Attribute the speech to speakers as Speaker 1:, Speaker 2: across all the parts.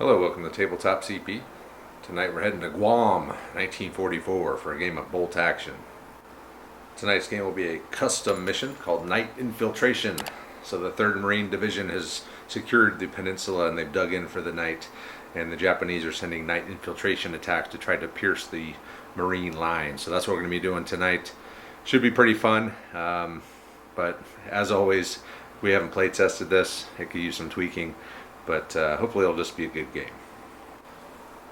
Speaker 1: Hello, welcome to Tabletop CP. Tonight we're heading to Guam, 1944 for a game of bolt action. Tonight's game will be a custom mission called Night Infiltration. So the 3rd Marine Division has secured the peninsula and they've dug in for the night, and the Japanese are sending night infiltration attacks to try to pierce the Marine line. So that's what we're going to be doing tonight. Should be pretty fun, but as always, we haven't play tested this. It could use some tweaking, but hopefully it'll just be a good game.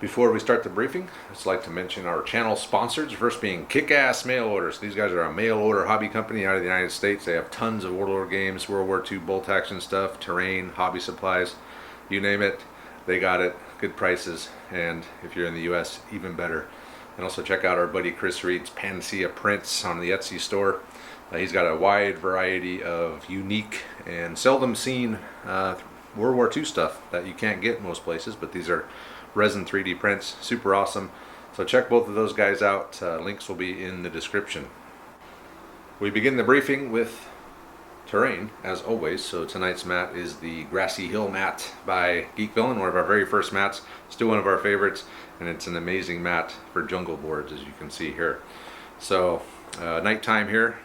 Speaker 1: Before we start the briefing, I'd just like to mention our channel sponsors. First being Kick-Ass Mail Orders. These guys are a mail order hobby company out of the United States. They have tons of World War games, World War II bolt action stuff, terrain, hobby supplies, you name it, they got it. Good prices, and if you're in the US, even better. And also check out our buddy Chris Reed's Panacea Prints on the Etsy store. He's got a wide variety of unique and seldom seen World War II stuff that you can't get most places, but these are resin 3D prints, super awesome. So check both of those guys out. Links will be in the description. We begin the briefing with terrain, as always. So tonight's mat is the Grassy Hill mat by Geek Villain, one of our very first mats. Still one of our favorites, and it's an amazing mat for jungle boards, as you can see here. So nighttime here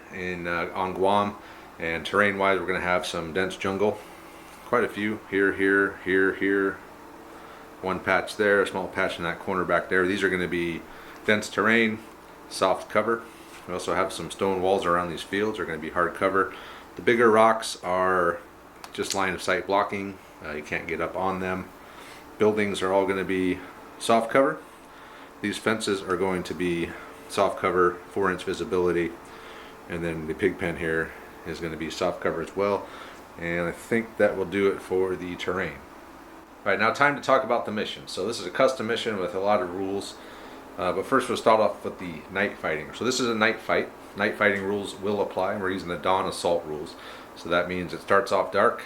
Speaker 1: on Guam, and terrain-wise, we're going to have some dense jungle. Quite a few here, here, here, here. One patch there, a small patch in that corner back there. These are going to be dense terrain, soft cover. We also have some stone walls around these fields. They're going to be hard cover. The bigger rocks are just line of sight blocking. You can't get up on them. Buildings are all going to be soft cover. These fences are going to be soft cover, 4-inch visibility. And then the pig pen here is going to be soft cover as well. And I think that will do it for the terrain. Alright, now time to talk about the mission. So this is a custom mission with a lot of rules. But first we'll start off with the night fighting. So this is a night fight. Night fighting rules will apply. We're using the dawn assault rules. So that means it starts off dark,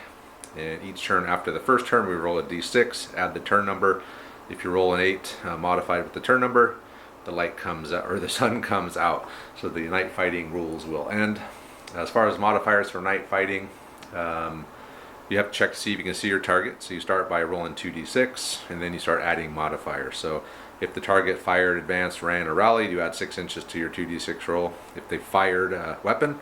Speaker 1: and each turn after the first turn we roll a d6, add the turn number. If you roll an 8, modified with the turn number, the light comes out, or the sun comes out. So the night fighting rules will end. As far as modifiers for night fighting, you have to check to see if you can see your target. So you start by rolling 2d6, and then you start adding modifiers. So if the target fired, advanced, ran, or rallied, you add 6 inches to your 2d6 roll. If they fired a weapon,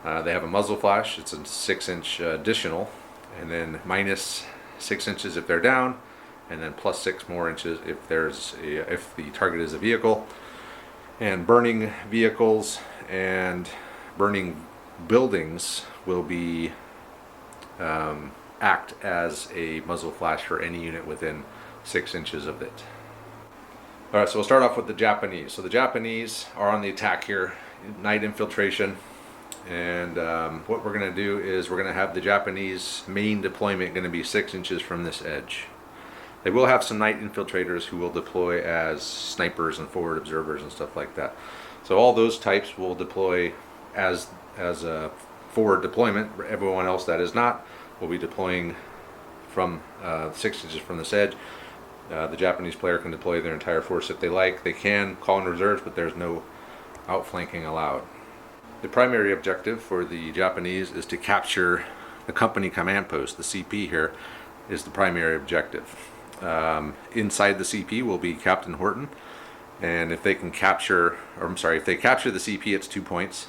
Speaker 1: they have a muzzle flash. It's a 6-inch additional, and then minus 6 inches if they're down, and then plus 6 more inches if the target is a vehicle. And burning vehicles and burning buildings will be act as a muzzle flash for any unit within 6 inches of it. Alright, so we'll start off with the Japanese. So the Japanese are on the attack here, night infiltration, and what we're going to do is we're going to have the Japanese main deployment going to be 6 inches from this edge. They will have some night infiltrators who will deploy as snipers and forward observers and stuff like that. So all those types will deploy as a forward deployment. Everyone else that is not will be deploying from 6 inches from this edge. The Japanese player can deploy their entire force if they like. They can call in reserves, but there's no outflanking allowed. The primary objective for the Japanese is to capture the company command post. The CP here is the primary objective. Inside the CP will be Captain Horton, and if they can capture, or I'm sorry, if they capture the CP, it's 2 points.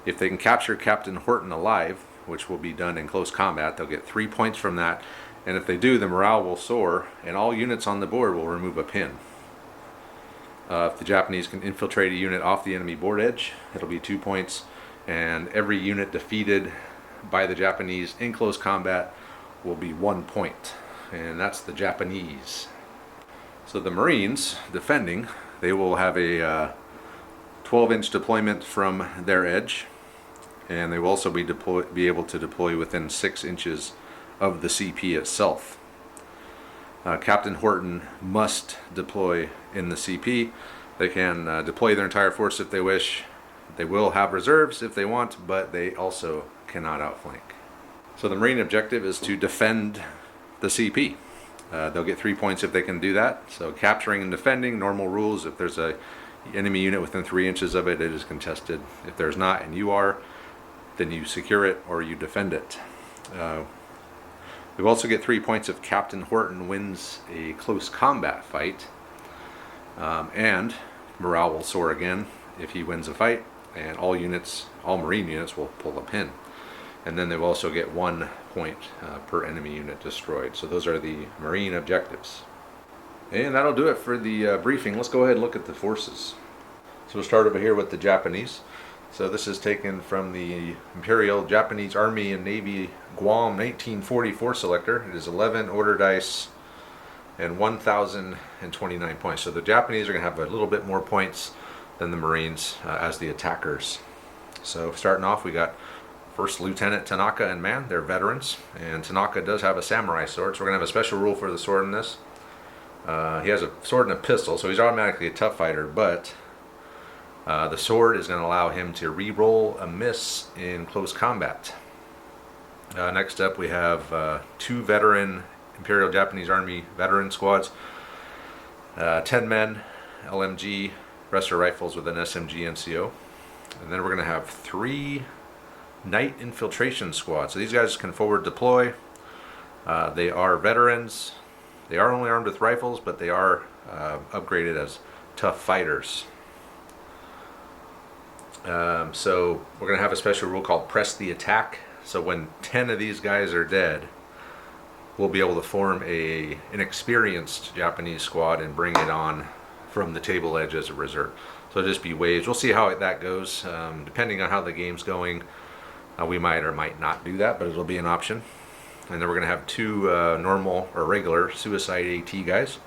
Speaker 1: If they can capture Captain Horton alive, which will be done in close combat, they'll get 3 points from that. And if they do, the morale will soar, and all units on the board will remove a pin. If the Japanese can infiltrate a unit off the enemy board edge, it'll be 2 points. And every unit defeated by the Japanese in close combat will be 1 point. And that's the Japanese. So the Marines defending, they will have a 12-inch deployment from their edge, and they will also be able to deploy within 6 inches of the CP itself. Captain Horton must deploy in the CP. They can deploy their entire force if they wish. They will have reserves if they want, but they also cannot outflank. So the Marine objective is to defend the CP. They'll get 3 points if they can do that. So capturing and defending, normal rules. If there's a enemy unit within 3 inches of it, it is contested. If there's not and you are, then you secure it or you defend it. We also get 3 points if Captain Horton wins a close combat fight, and morale will soar again if he wins a fight, and all Marine units will pull a pin. And then they will also get 1 point per enemy unit destroyed. So those are the Marine objectives. And that'll do it for the briefing. Let's go ahead and look at the forces. So we'll start over here with the Japanese. So this is taken from the Imperial Japanese Army and Navy Guam 1944 selector. It is 11 order dice and 1,029 points. So the Japanese are going to have a little bit more points than the Marines as the attackers. So starting off, we got First Lieutenant Tanaka and man. They're veterans, and Tanaka does have a samurai sword, so we're going to have a special rule for the sword in this. He has a sword and a pistol, so he's automatically a tough fighter, but the sword is going to allow him to re-roll a miss in close combat. Next up, we have 2 veteran Imperial Japanese Army veteran squads. 10 men, LMG, rest are rifles with an SMG NCO. And then we're going to have 3 Night Infiltration squads. So these guys can forward deploy. They are veterans. They are only armed with rifles, but they are upgraded as tough fighters. So we're going to have a special rule called Press the Attack. So when 10 of these guys are dead, we'll be able to form an inexperienced Japanese squad and bring it on from the table edge as a reserve. So it'll just be waves. We'll see how that goes. Depending on how the game's going, we might or might not do that, but it'll be an option. And then we're going to have 2 normal or regular suicide AT guys.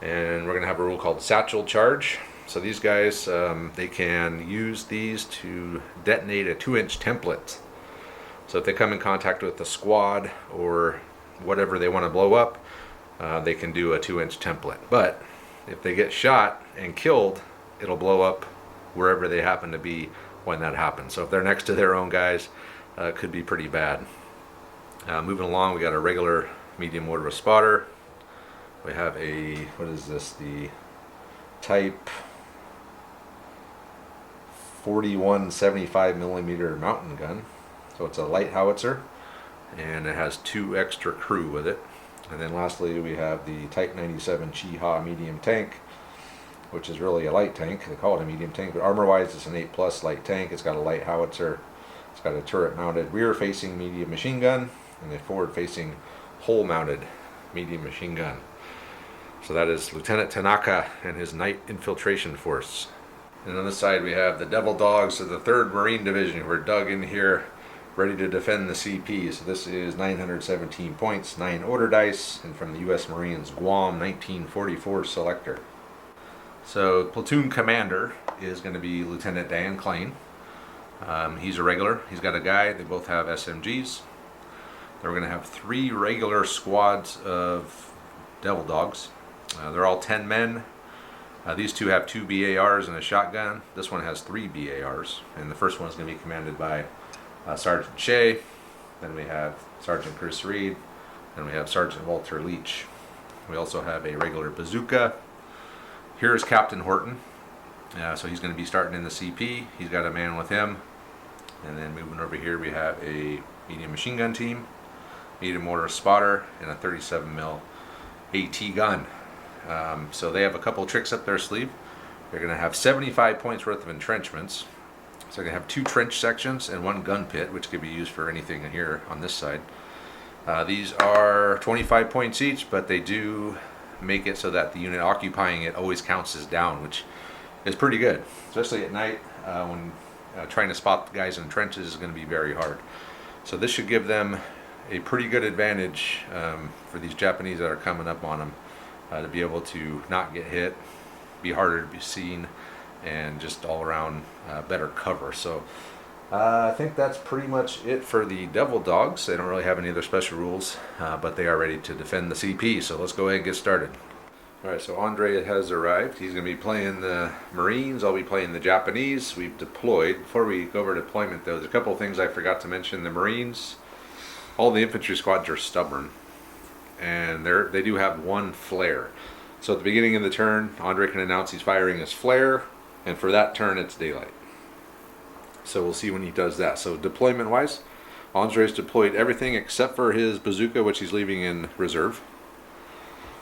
Speaker 1: And we're going to have a rule called Satchel Charge. So these guys, they can use these to detonate a 2-inch template. So if they come in contact with the squad or whatever they want to blow up, they can do a 2-inch template. But if they get shot and killed, it'll blow up wherever they happen to be when that happens. So if they're next to their own guys, it could be pretty bad. Moving along, we got a regular medium mortar spotter. We have a, what is this, the Type 4175 millimeter mountain gun. So it's a light howitzer, and it has 2 extra crew with it. And then lastly, we have the Type 97 Chiha medium tank, which is really a light tank. They call it a medium tank, but armor-wise, it's an 8+ light tank. It's got a light howitzer. It's got a turret-mounted rear-facing medium machine gun and a forward-facing hole-mounted medium machine gun. So that is Lieutenant Tanaka and his Night Infiltration Force. And on this side, we have the Devil Dogs of the 3rd Marine Division, who are dug in here, ready to defend the CP. So this is 917 points, 9 order dice, and from the U.S. Marines Guam 1944 selector. So platoon commander is going to be Lieutenant Dan Klein. He's a regular. He's got a guy. They both have SMGs. Then we're going to have 3 regular squads of Devil Dogs. They're all 10 men. These 2 have 2 BARs and a shotgun. This one has 3 BARs, and the first one is going to be commanded by Sergeant Shea. Then we have Sergeant Chris Reed. Then we have Sergeant Walter Leach. We also have a regular bazooka. Here's Captain Horton. So he's going to be starting in the CP. He's got a man with him. And then moving over here, we have a medium machine gun team, medium mortar spotter, and a 37 mil AT gun. So they have a couple tricks up their sleeve. They're going to have 75 points worth of entrenchments. So they're going to have 2 trench sections and 1 gun pit, which could be used for anything here on this side. These are 25 points each, but they do make it so that the unit occupying it always counts as down, which is pretty good, especially at night when trying to spot the guys in trenches is going to be very hard. So this should give them a pretty good advantage for these Japanese that are coming up on them, to be able to not get hit, be harder to be seen, and just all around better cover. So I think that's pretty much it for the Devil Dogs. They don't really have any other special rules, but they are ready to defend the CP. So let's go ahead and get started. Alright, so Andre has arrived. He's going to be playing the Marines. I'll be playing the Japanese. We've deployed. Before we go over deployment, though, there's a couple of things I forgot to mention. The Marines, all the infantry squads are stubborn, and they do have 1 flare. So at the beginning of the turn, Andre can announce he's firing his flare, and for that turn it's daylight. So we'll see when he does that. So deployment wise, Andre's deployed everything except for his bazooka, which he's leaving in reserve.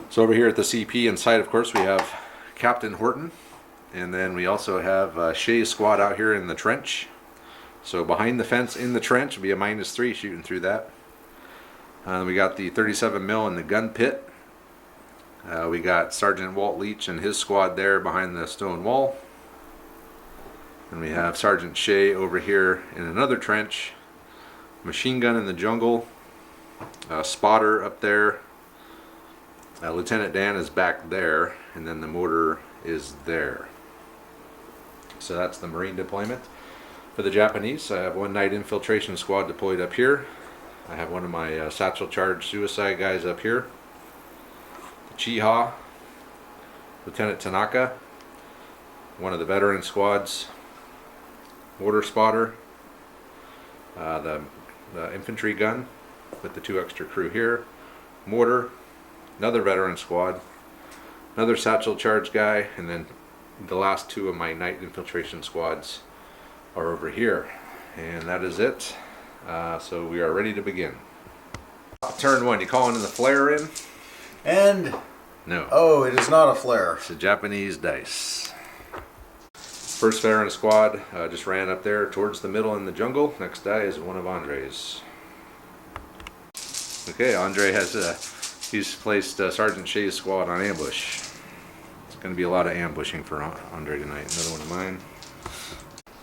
Speaker 1: So over here at the CP inside, of course, we have Captain Horton, and then we also have Shay's squad out here in the trench. So behind the fence in the trench will be a -3 shooting through that. We got the 37 mil in the gun pit. We got Sergeant Walt Leach and his squad there behind the stone wall. And we have Sergeant Shay over here in another trench. Machine gun in the jungle. Spotter up there. Lieutenant Dan is back there, and then the mortar is there. So that's the Marine deployment. For the Japanese, I have one night infiltration squad deployed up here. I have one of my satchel charge suicide guys up here. The Chiha, Lieutenant Tanaka, one of the veteran squads, mortar spotter, the infantry gun with the 2 extra crew here, mortar, another veteran squad, another satchel charge guy, and then the last 2 of my night infiltration squads are over here. And that is it. So we are ready to begin. Turn 1, you calling in the flare in?
Speaker 2: And
Speaker 1: no.
Speaker 2: Oh, it is not a flare.
Speaker 1: It's a Japanese dice. First veteran squad just ran up there towards the middle in the jungle. Next die is one of Andre's. Okay, Andre has he's placed Sergeant Shay's squad on ambush. It's going to be a lot of ambushing for Andre tonight. Another one of mine.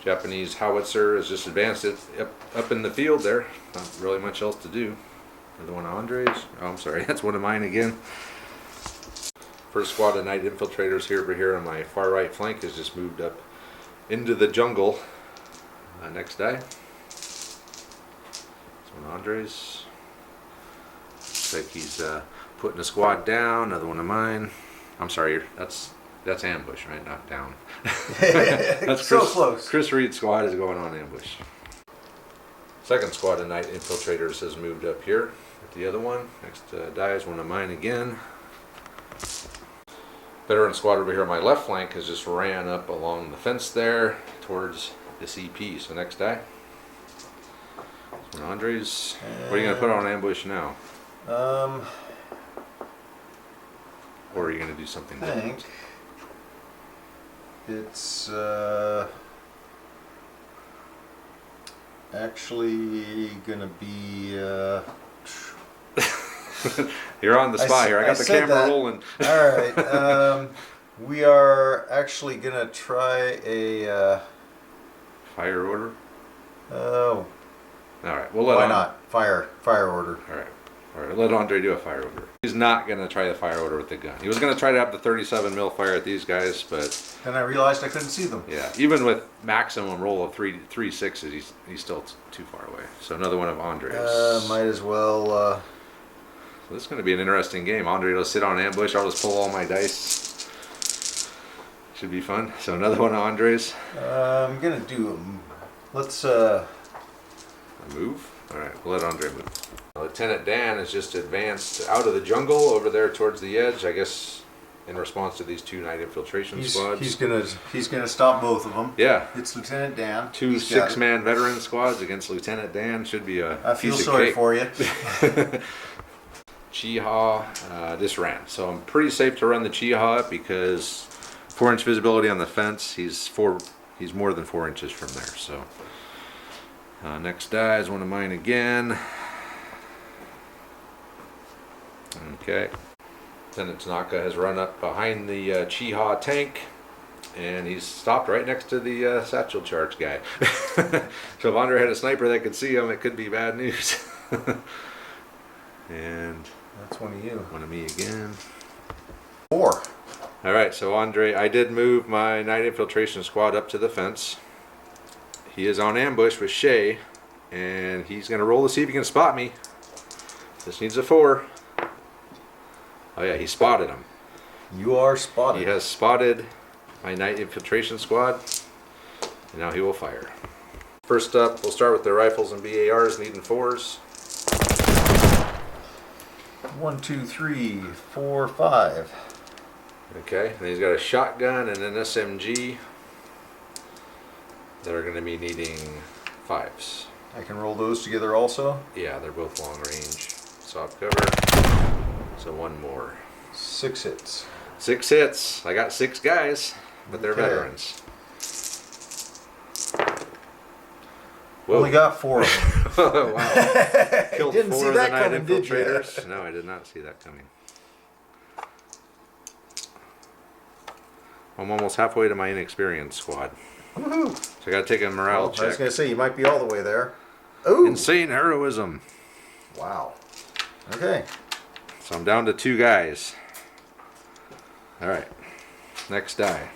Speaker 1: Japanese howitzer has just advanced it up in the field there. Not really much else to do. Another one of Andre's. Oh, I'm sorry, that's one of mine again. First squad of night infiltrators here over here on my far right flank has just moved up into the jungle. Next die. That's one of Andre's. Looks like he's putting a squad down. Another one of mine. I'm sorry, that's ambush, right? Not down. That's
Speaker 2: so close.
Speaker 1: Chris Reed's squad is going on ambush. Second squad of night infiltrators has moved up here at the other one. Next die is one of mine again. Veteran squad over here on my left flank has just ran up along the fence there towards the CP. So next die. One of Andre's. What are you going to put on ambush now? Or are you going to do something different?
Speaker 2: It's actually gonna be.
Speaker 1: You're on the spot here. I got the camera rolling.
Speaker 2: All right. We are actually gonna try a
Speaker 1: fire order.
Speaker 2: Oh.
Speaker 1: All right. We'll let
Speaker 2: why not fire order?
Speaker 1: All right. All right, let Andre do a fire order. He's not going to try the fire order with the gun. He was going to try to have the 37 mil fire at these guys, but...
Speaker 2: Then I realized I couldn't see them.
Speaker 1: Yeah, even with maximum roll of 3 sixes, he's still too far away. So another one of Andre's.
Speaker 2: Might as well...
Speaker 1: So this is going to be an interesting game. Andre will sit on ambush. I'll just pull all my dice. Should be fun. So another one of Andre's.
Speaker 2: I'm going to do... Let's...
Speaker 1: A move? All right, we'll let Andre move. Lieutenant Dan has just advanced out of the jungle over there towards the edge, I guess in response to these 2 night infiltration squads.
Speaker 2: He's gonna stop both of them.
Speaker 1: Yeah.
Speaker 2: It's Lieutenant Dan.
Speaker 1: 2 6-man veteran squads against Lieutenant Dan. Should be a
Speaker 2: I feel sorry for you.
Speaker 1: Chiha just ran. So I'm pretty safe to run the Chiha up because 4-inch visibility on the fence. He's more than 4 inches from there. So next die is one of mine again. Okay. Lieutenant Tanaka has run up behind the Chiha tank, and he's stopped right next to the satchel charge guy. So if Andre had a sniper that could see him, it could be bad news. And
Speaker 2: that's one of you.
Speaker 1: One of me again.
Speaker 2: 4.
Speaker 1: All right, so Andre, I did move my night infiltration squad up to the fence. He is on ambush with Shay, and he's going to roll to see if he can spot me. This needs a 4. Oh yeah, he spotted him.
Speaker 2: You are spotted.
Speaker 1: He has spotted my night infiltration squad, and now he will fire. First up, we'll start with the rifles and BARs needing 4s.
Speaker 2: 1, 2, 3, 4, 5.
Speaker 1: Okay, and he's got a shotgun and an SMG that are going to be needing 5s.
Speaker 2: I can roll those together also.
Speaker 1: Yeah, they're both long range. Soft cover. So one more.
Speaker 2: 6 hits.
Speaker 1: 6 hits. I got 6 guys, but they're
Speaker 2: Okay.
Speaker 1: veterans. Whoa.
Speaker 2: Only got 4 of them.
Speaker 1: Wow. Killed
Speaker 2: Didn't
Speaker 1: 4
Speaker 2: see
Speaker 1: of the
Speaker 2: that
Speaker 1: night
Speaker 2: coming, did ya?
Speaker 1: infiltrators. No, I did not see that coming. I'm almost halfway to my inexperienced squad.
Speaker 2: Woohoo!
Speaker 1: So I gotta take a morale
Speaker 2: I was
Speaker 1: check.
Speaker 2: gonna say you might be all the way there. Ooh!
Speaker 1: Insane heroism.
Speaker 2: Wow. Okay.
Speaker 1: So I'm down to 2 guys. Alright. Next die.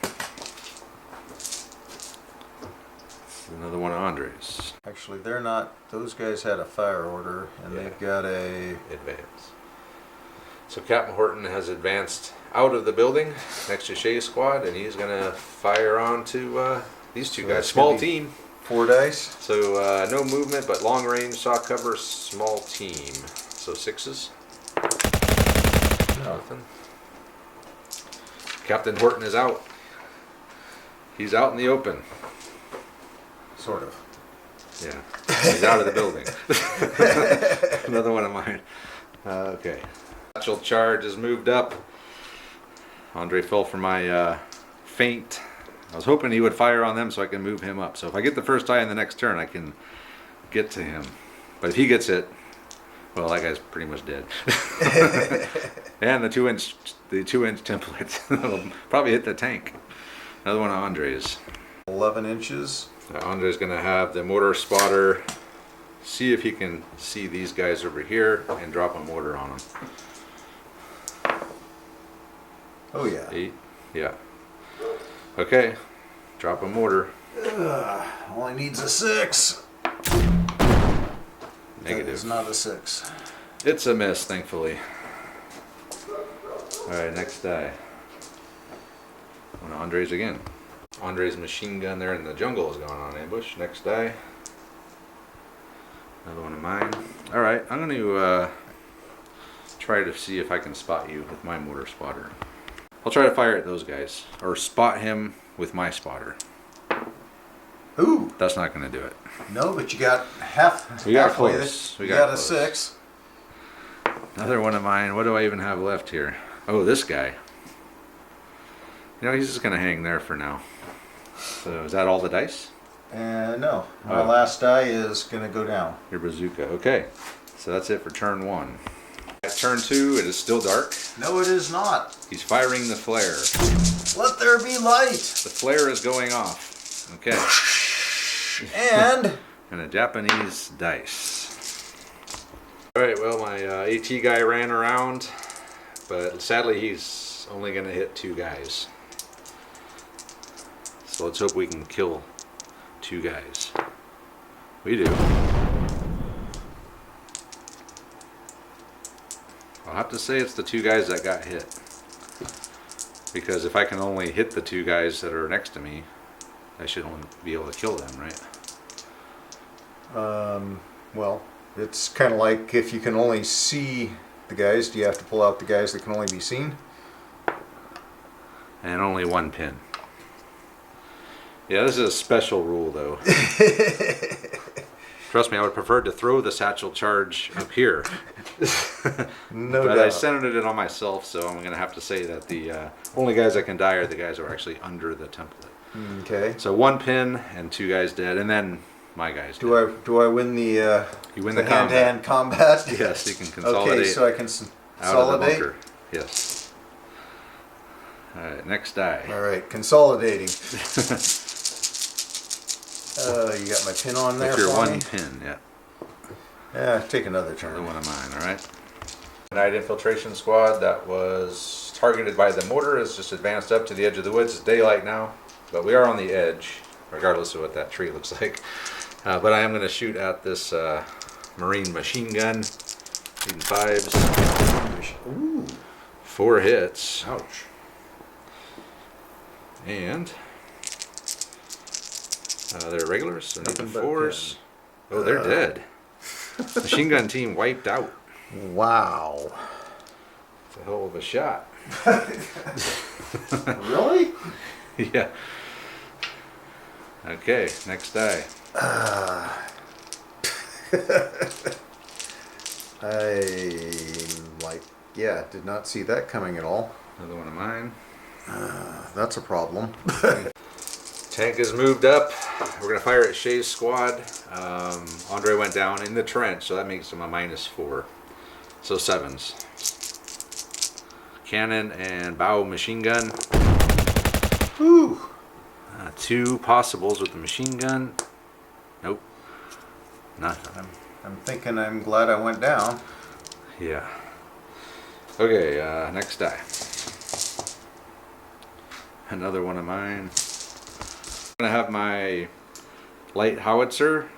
Speaker 1: Another one of Andre's.
Speaker 2: Actually, they're not. Those guys had a fire order, and
Speaker 1: Yeah.
Speaker 2: they've got a.
Speaker 1: Advance. So Captain Horton has advanced out of the building next to Shay's squad, and he's gonna fire on to these 2
Speaker 2: So
Speaker 1: guys.
Speaker 2: that's
Speaker 1: Small
Speaker 2: gonna be-
Speaker 1: team.
Speaker 2: 4 dice.
Speaker 1: So no movement, but long range, soft cover, small team. So 6s.
Speaker 2: No.
Speaker 1: Nothing. Captain Horton is out. He's out in the open.
Speaker 2: Sort of.
Speaker 1: Yeah, he's out of the building. Another one of mine. Okay. Satchel charge is moved up. Andre fell for my feint. I was hoping he would fire on them so I can move him up. So if I get the first die in the next turn, I can get to him. But if he gets it, well, that guy's pretty much dead. And the 2-inch template will probably hit the tank. Another one of Andre's.
Speaker 2: 11 inches.
Speaker 1: Andre's gonna have the mortar spotter see if he can see these guys over here and drop a mortar on them.
Speaker 2: Oh yeah.
Speaker 1: 8, yeah. Okay, drop a mortar.
Speaker 2: Only needs a 6.
Speaker 1: Negative.
Speaker 2: That is not a 6.
Speaker 1: It's a miss, thankfully. Alright, next die. One of Andre's again. Andre's machine gun there in the jungle is going on ambush. Next die. Another one of mine. Alright, I'm going to try to see if I can spot you with my mortar spotter. I'll try to fire at those guys. Or spot him with my spotter.
Speaker 2: Ooh.
Speaker 1: That's not going to do it.
Speaker 2: No, but you got half.
Speaker 1: We got
Speaker 2: halfway
Speaker 1: close.
Speaker 2: there.
Speaker 1: We
Speaker 2: You
Speaker 1: got
Speaker 2: got a
Speaker 1: close.
Speaker 2: 6.
Speaker 1: Another one of mine. What do I even have left here? Oh, this guy. You know, he's just going to hang there for now. So is that all the dice?
Speaker 2: No. My
Speaker 1: Oh.
Speaker 2: last die is going to go down.
Speaker 1: Your bazooka. Okay. So that's it for turn 1. At turn 2, it is still dark.
Speaker 2: No, it is not.
Speaker 1: He's firing the flare.
Speaker 2: Let there be light.
Speaker 1: The flare is going off. Okay.
Speaker 2: And
Speaker 1: And a Japanese dice. Alright, well, my AT guy ran around, but sadly he's only going to hit 2 guys. So let's hope we can kill 2 guys. We do. I'll have to say it's the 2 guys that got hit. Because if I can only hit the 2 guys that are next to me, I should only be able to kill them, right?
Speaker 2: well, it's kind of like if you can only see the guys, do you have to pull out the guys that can only be seen?
Speaker 1: And only 1 pin. Yeah, this is a special rule, though. Trust me, I would prefer to throw the satchel charge up here.
Speaker 2: No
Speaker 1: But
Speaker 2: doubt.
Speaker 1: I centered it on myself, so I'm going to have to say that the only guys that can die are the guys who are actually under the template.
Speaker 2: Okay.
Speaker 1: So 1 pin and 2 guys dead, and then my guys dead.
Speaker 2: Do I win the
Speaker 1: You win the
Speaker 2: hand-to-hand combat?
Speaker 1: Yes, you can consolidate
Speaker 2: Okay, so I can
Speaker 1: out of the
Speaker 2: consolidate.
Speaker 1: bunker. Yes. All right, next die.
Speaker 2: All right, consolidating. You got my pin on there
Speaker 1: That's your
Speaker 2: for
Speaker 1: 1
Speaker 2: me?
Speaker 1: pin, yeah.
Speaker 2: Yeah, take another
Speaker 1: Another
Speaker 2: turn.
Speaker 1: one of mine, all right. Night infiltration squad that was targeted by the mortar is just advanced up to the edge of the woods. It's daylight now, but we are on the edge, regardless of what that tree looks like. But I am going to shoot at this Marine machine gun, shooting 5s.
Speaker 2: Ooh,
Speaker 1: 4 hits,
Speaker 2: ouch.
Speaker 1: and they're regulars, so
Speaker 2: Nothing
Speaker 1: need
Speaker 2: but a
Speaker 1: 4s. Oh, they're dead. Machine gun team wiped out.
Speaker 2: Wow.
Speaker 1: It's a hell of a shot.
Speaker 2: Really?
Speaker 1: Yeah. Okay, next die.
Speaker 2: Yeah, did not see that coming at all.
Speaker 1: Another one of mine.
Speaker 2: That's a problem.
Speaker 1: Tank is moved up. We're gonna fire at Shay's squad. Andre went down in the trench, so that makes him a -4. So 7s. Cannon and bow machine gun.
Speaker 2: Whew.
Speaker 1: 2 possibles with the machine gun. Nope. Nothing.
Speaker 2: I'm thinking I'm glad I went down.
Speaker 1: Yeah. Okay, next die. Another one of mine. I'm gonna have my light howitzer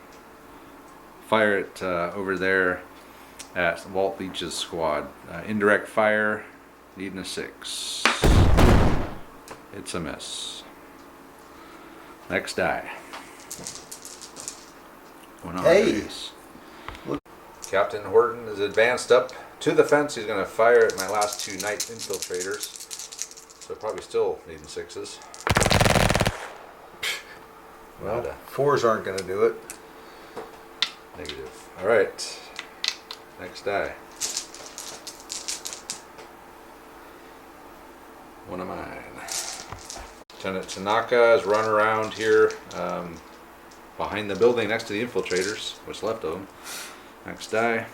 Speaker 1: fire it over there at Walt Leach's squad. Indirect fire, needing a 6. It's a miss. Next die.
Speaker 2: Hey!
Speaker 1: Captain Horton is advanced up to the fence. He's going to fire at my last 2 night infiltrators. So probably still needing 6s.
Speaker 2: Well, 4s aren't going to do it.
Speaker 1: Negative. Alright. Next die. One of mine. Lieutenant Tanaka is run around here behind the building next to the infiltrators. What's left of them. Next die.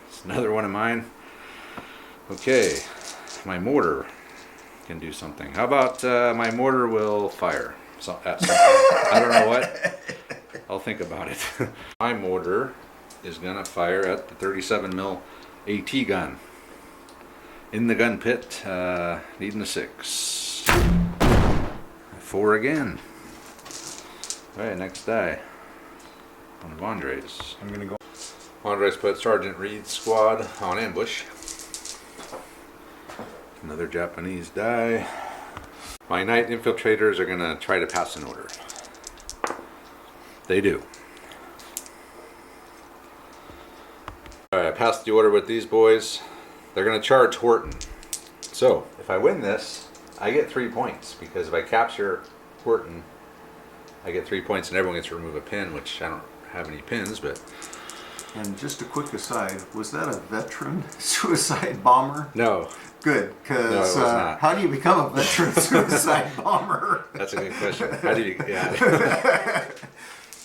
Speaker 1: It's another one of mine. Okay. My mortar can do something. How about my mortar will fire at something? I don't know what. I'll think about it. My mortar is gonna fire at the 37 mil AT gun. In the gun pit, needing a 6. 4 again. Alright, next die. One of Andre's.
Speaker 2: I'm going to go.
Speaker 1: Andres put Sergeant Reed's squad on ambush. Another Japanese die. My night infiltrators are gonna try to pass an order. They do. Alright, I passed the order with these boys. They're gonna charge Horton. So, if I win this, I get 3 points, because if I capture Horton, I get 3 points and everyone gets to remove a pin, which I don't have any pins, but...
Speaker 2: And just a quick aside, was that a veteran suicide bomber?
Speaker 1: No.
Speaker 2: Good, because
Speaker 1: No, it was not.
Speaker 2: how do you become a veteran suicide bomber?
Speaker 1: That's a good question. How do you... Yeah.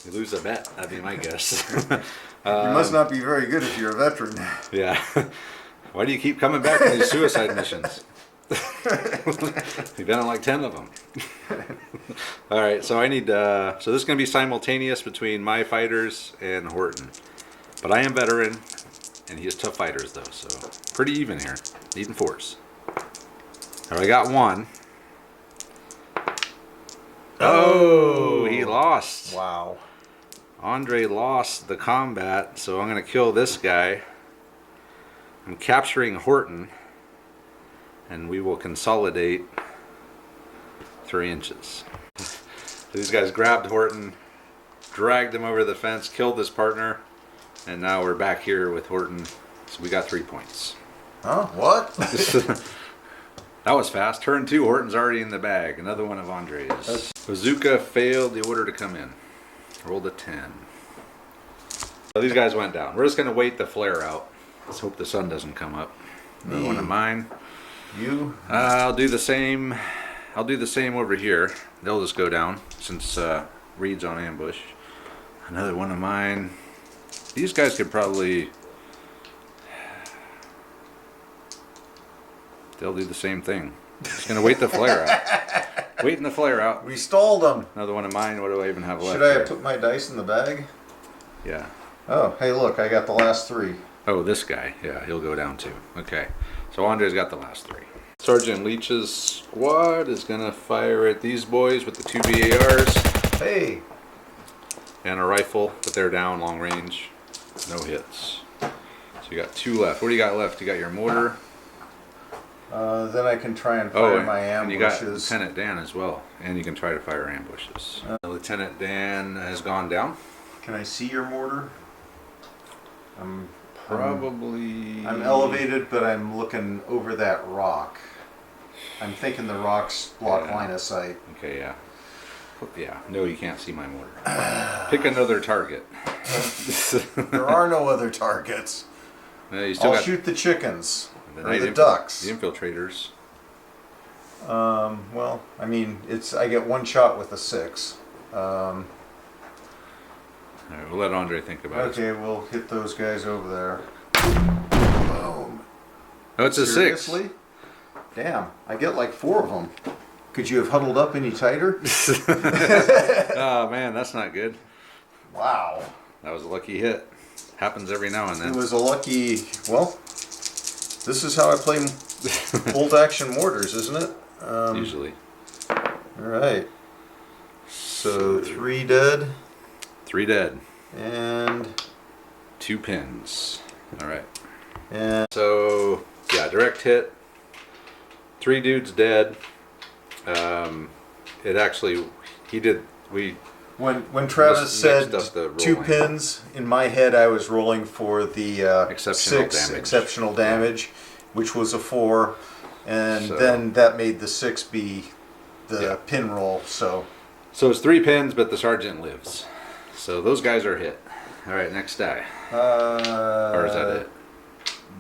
Speaker 1: You lose a bet, that'd be my guess.
Speaker 2: You must not be very good if you're a veteran.
Speaker 1: Yeah. Why do you keep coming back to these suicide missions? You've been on like 10 of them. Alright, so I need, so this is going to be simultaneous between my fighters and Horton. But I am veteran, and he has tough fighters though, so pretty even here. Needing 4s. Alright, I got 1. Oh, he lost.
Speaker 2: Wow.
Speaker 1: Andre lost the combat, so I'm going to kill this guy. I'm capturing Horton, and we will consolidate 3 inches. So these guys grabbed Horton, dragged him over the fence, killed his partner, and now we're back here with Horton. So we got 3 points.
Speaker 2: Huh? What?
Speaker 1: That was fast. Turn 2, Horton's already in the bag. Another one of Andre's. Bazooka failed the order to come in. Rolled a 10. So these guys went down. We're just going to wait the flare out. Let's hope the sun doesn't come up. Another one of mine.
Speaker 2: You?
Speaker 1: I'll do the same. I'll do the same over here. They'll just go down since Reed's on ambush. Another one of mine. These guys could probably... They'll do the same thing. Just going to wait the flare out. Waiting the flare out.
Speaker 2: We stalled them.
Speaker 1: Another one of mine. What do I even have left?
Speaker 2: Should I
Speaker 1: here?
Speaker 2: have put my dice in the bag?
Speaker 1: Yeah.
Speaker 2: Oh, hey look, I got the last 3.
Speaker 1: Oh, this guy. Yeah, he'll go down too. Okay. So Andre's got the last 3. Sergeant Leach's squad is going to fire at these boys with the 2 BARs.
Speaker 2: Hey!
Speaker 1: And a rifle, but they're down long range. No hits. So you got 2 left. What do you got left? You got your mortar.
Speaker 2: Then I can try and fire my
Speaker 1: and you got
Speaker 2: ambushes.
Speaker 1: Lieutenant Dan as well. And you can try to fire ambushes. Lieutenant Dan has gone down.
Speaker 2: Can I see your mortar?
Speaker 1: Probably...
Speaker 2: I'm elevated, but I'm looking over that rock. I'm thinking the rocks block line of sight.
Speaker 1: Okay, yeah. Yeah, no, you can't see my mortar. Pick another target.
Speaker 2: There are no other targets.
Speaker 1: You still
Speaker 2: I'll
Speaker 1: got
Speaker 2: shoot the chickens or
Speaker 1: night
Speaker 2: the ducks.
Speaker 1: The infiltrators.
Speaker 2: Well, I mean, I get one shot with a 6.
Speaker 1: All right, we'll let Andre think about it.
Speaker 2: Okay, we'll hit those guys over there. Boom.
Speaker 1: Oh, it's a 6.
Speaker 2: Seriously? Damn, I get like 4 of them. Could you have huddled up any tighter?
Speaker 1: Oh man, that's not good.
Speaker 2: Wow.
Speaker 1: That was a lucky hit. Happens every now and then.
Speaker 2: It was a lucky, well, this is how I play bolt action mortars, isn't it?
Speaker 1: Usually.
Speaker 2: Alright. So 3 dead.
Speaker 1: 3 dead.
Speaker 2: And
Speaker 1: 2 pins. Alright.
Speaker 2: And
Speaker 1: So, yeah, direct hit. 3 dudes dead. It actually,
Speaker 2: when Travis said
Speaker 1: mixed up the
Speaker 2: 2
Speaker 1: rolling.
Speaker 2: pins, in my head I was rolling for the
Speaker 1: Exceptional
Speaker 2: 6
Speaker 1: damage.
Speaker 2: exceptional damage, which was a 4, and
Speaker 1: So-
Speaker 2: then that made the 6 be the
Speaker 1: Yeah.
Speaker 2: pin roll. So
Speaker 1: So it's 3 pins, but the sergeant lives. So those guys are hit. Alright, next die. Or is that it?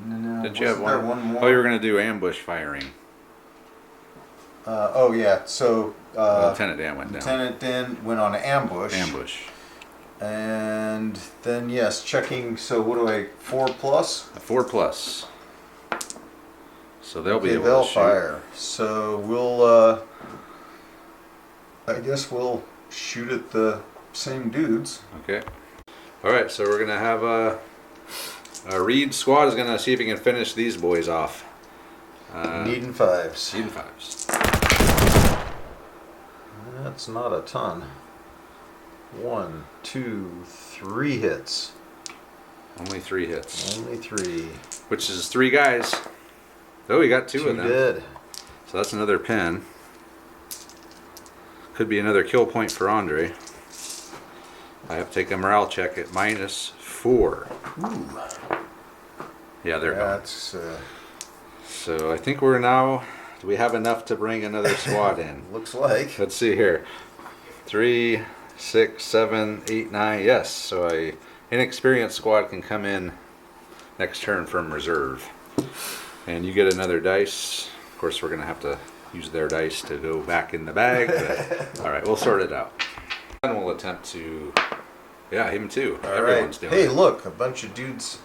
Speaker 2: No,
Speaker 1: Did you have
Speaker 2: wasn't there
Speaker 1: one?
Speaker 2: more?
Speaker 1: Oh, you were going to do ambush firing.
Speaker 2: Oh yeah, so
Speaker 1: Lieutenant Dan went down.
Speaker 2: Lieutenant Dan went on ambush.
Speaker 1: Ambush.
Speaker 2: And then yes, checking. So what do I 4 plus?
Speaker 1: A 4 plus. So they'll be
Speaker 2: Okay,
Speaker 1: able
Speaker 2: they'll
Speaker 1: to shoot.
Speaker 2: fire. So we'll. I guess we'll shoot at the same dudes.
Speaker 1: Okay. All right. So we're gonna have a Reed squad is gonna see if he can finish these boys off.
Speaker 2: Needing 5s.
Speaker 1: Needing 5s.
Speaker 2: That's not a ton. 1, 2, 3 hits.
Speaker 1: Only 3 hits,
Speaker 2: Only 3.
Speaker 1: which is 3 guys. Oh, we got 2 of
Speaker 2: 2
Speaker 1: them.
Speaker 2: dead.
Speaker 1: So that's another pin. Could be another kill point for Andre. I have to take a morale check at -4.
Speaker 2: Ooh.
Speaker 1: Yeah, they're gone.
Speaker 2: That's
Speaker 1: So I think we're now. Do we have enough to bring another squad in?
Speaker 2: looks like.
Speaker 1: Let's see here. 3, 6, 7, 8, 9. Yes. So a inexperienced squad can come in next turn from reserve, and you get another dice. Of course, we're gonna have to use their dice to go back in the bag. But, all right, we'll sort it out. And we'll attempt to. Yeah, him too.
Speaker 2: All
Speaker 1: Everyone's
Speaker 2: right.
Speaker 1: doing
Speaker 2: Hey,
Speaker 1: it.
Speaker 2: look, a bunch of dudes.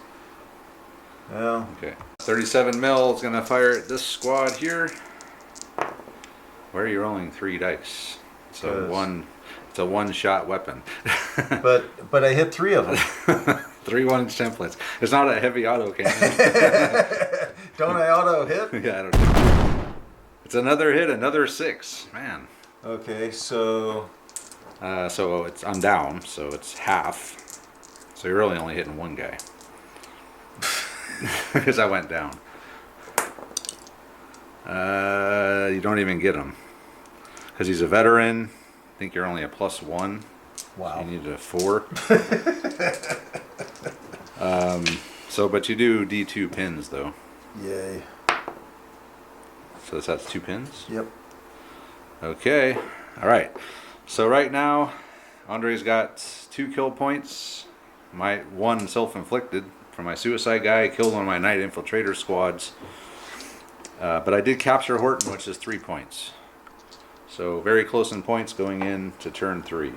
Speaker 2: Well,
Speaker 1: Okay. 37 mil is gonna fire at this squad here. Where are you rolling 3 dice? So it's a one-shot weapon.
Speaker 2: but I hit 3 of them.
Speaker 1: 3 1-inch templates. It's not a heavy auto cannon.
Speaker 2: Don't I auto hit?
Speaker 1: Yeah, I don't know. It's another hit, another 6. Man.
Speaker 2: Okay, so
Speaker 1: So I'm down, so it's half. So you're really only hitting 1 guy. Because I went down. You don't even get him. Because he's a veteran. I think you're only a +1.
Speaker 2: wow.
Speaker 1: You need a 4. But you do D2 pins though.
Speaker 2: Yay.
Speaker 1: So that's 2 pins.
Speaker 2: Yep.
Speaker 1: Okay. All right. So right now, Andre's got 2 kill points. My 1 self-inflicted from my suicide guy. Killed one of my night infiltrator squads. But I did capture Horton, which is 3 points. So very close in points going into turn 3.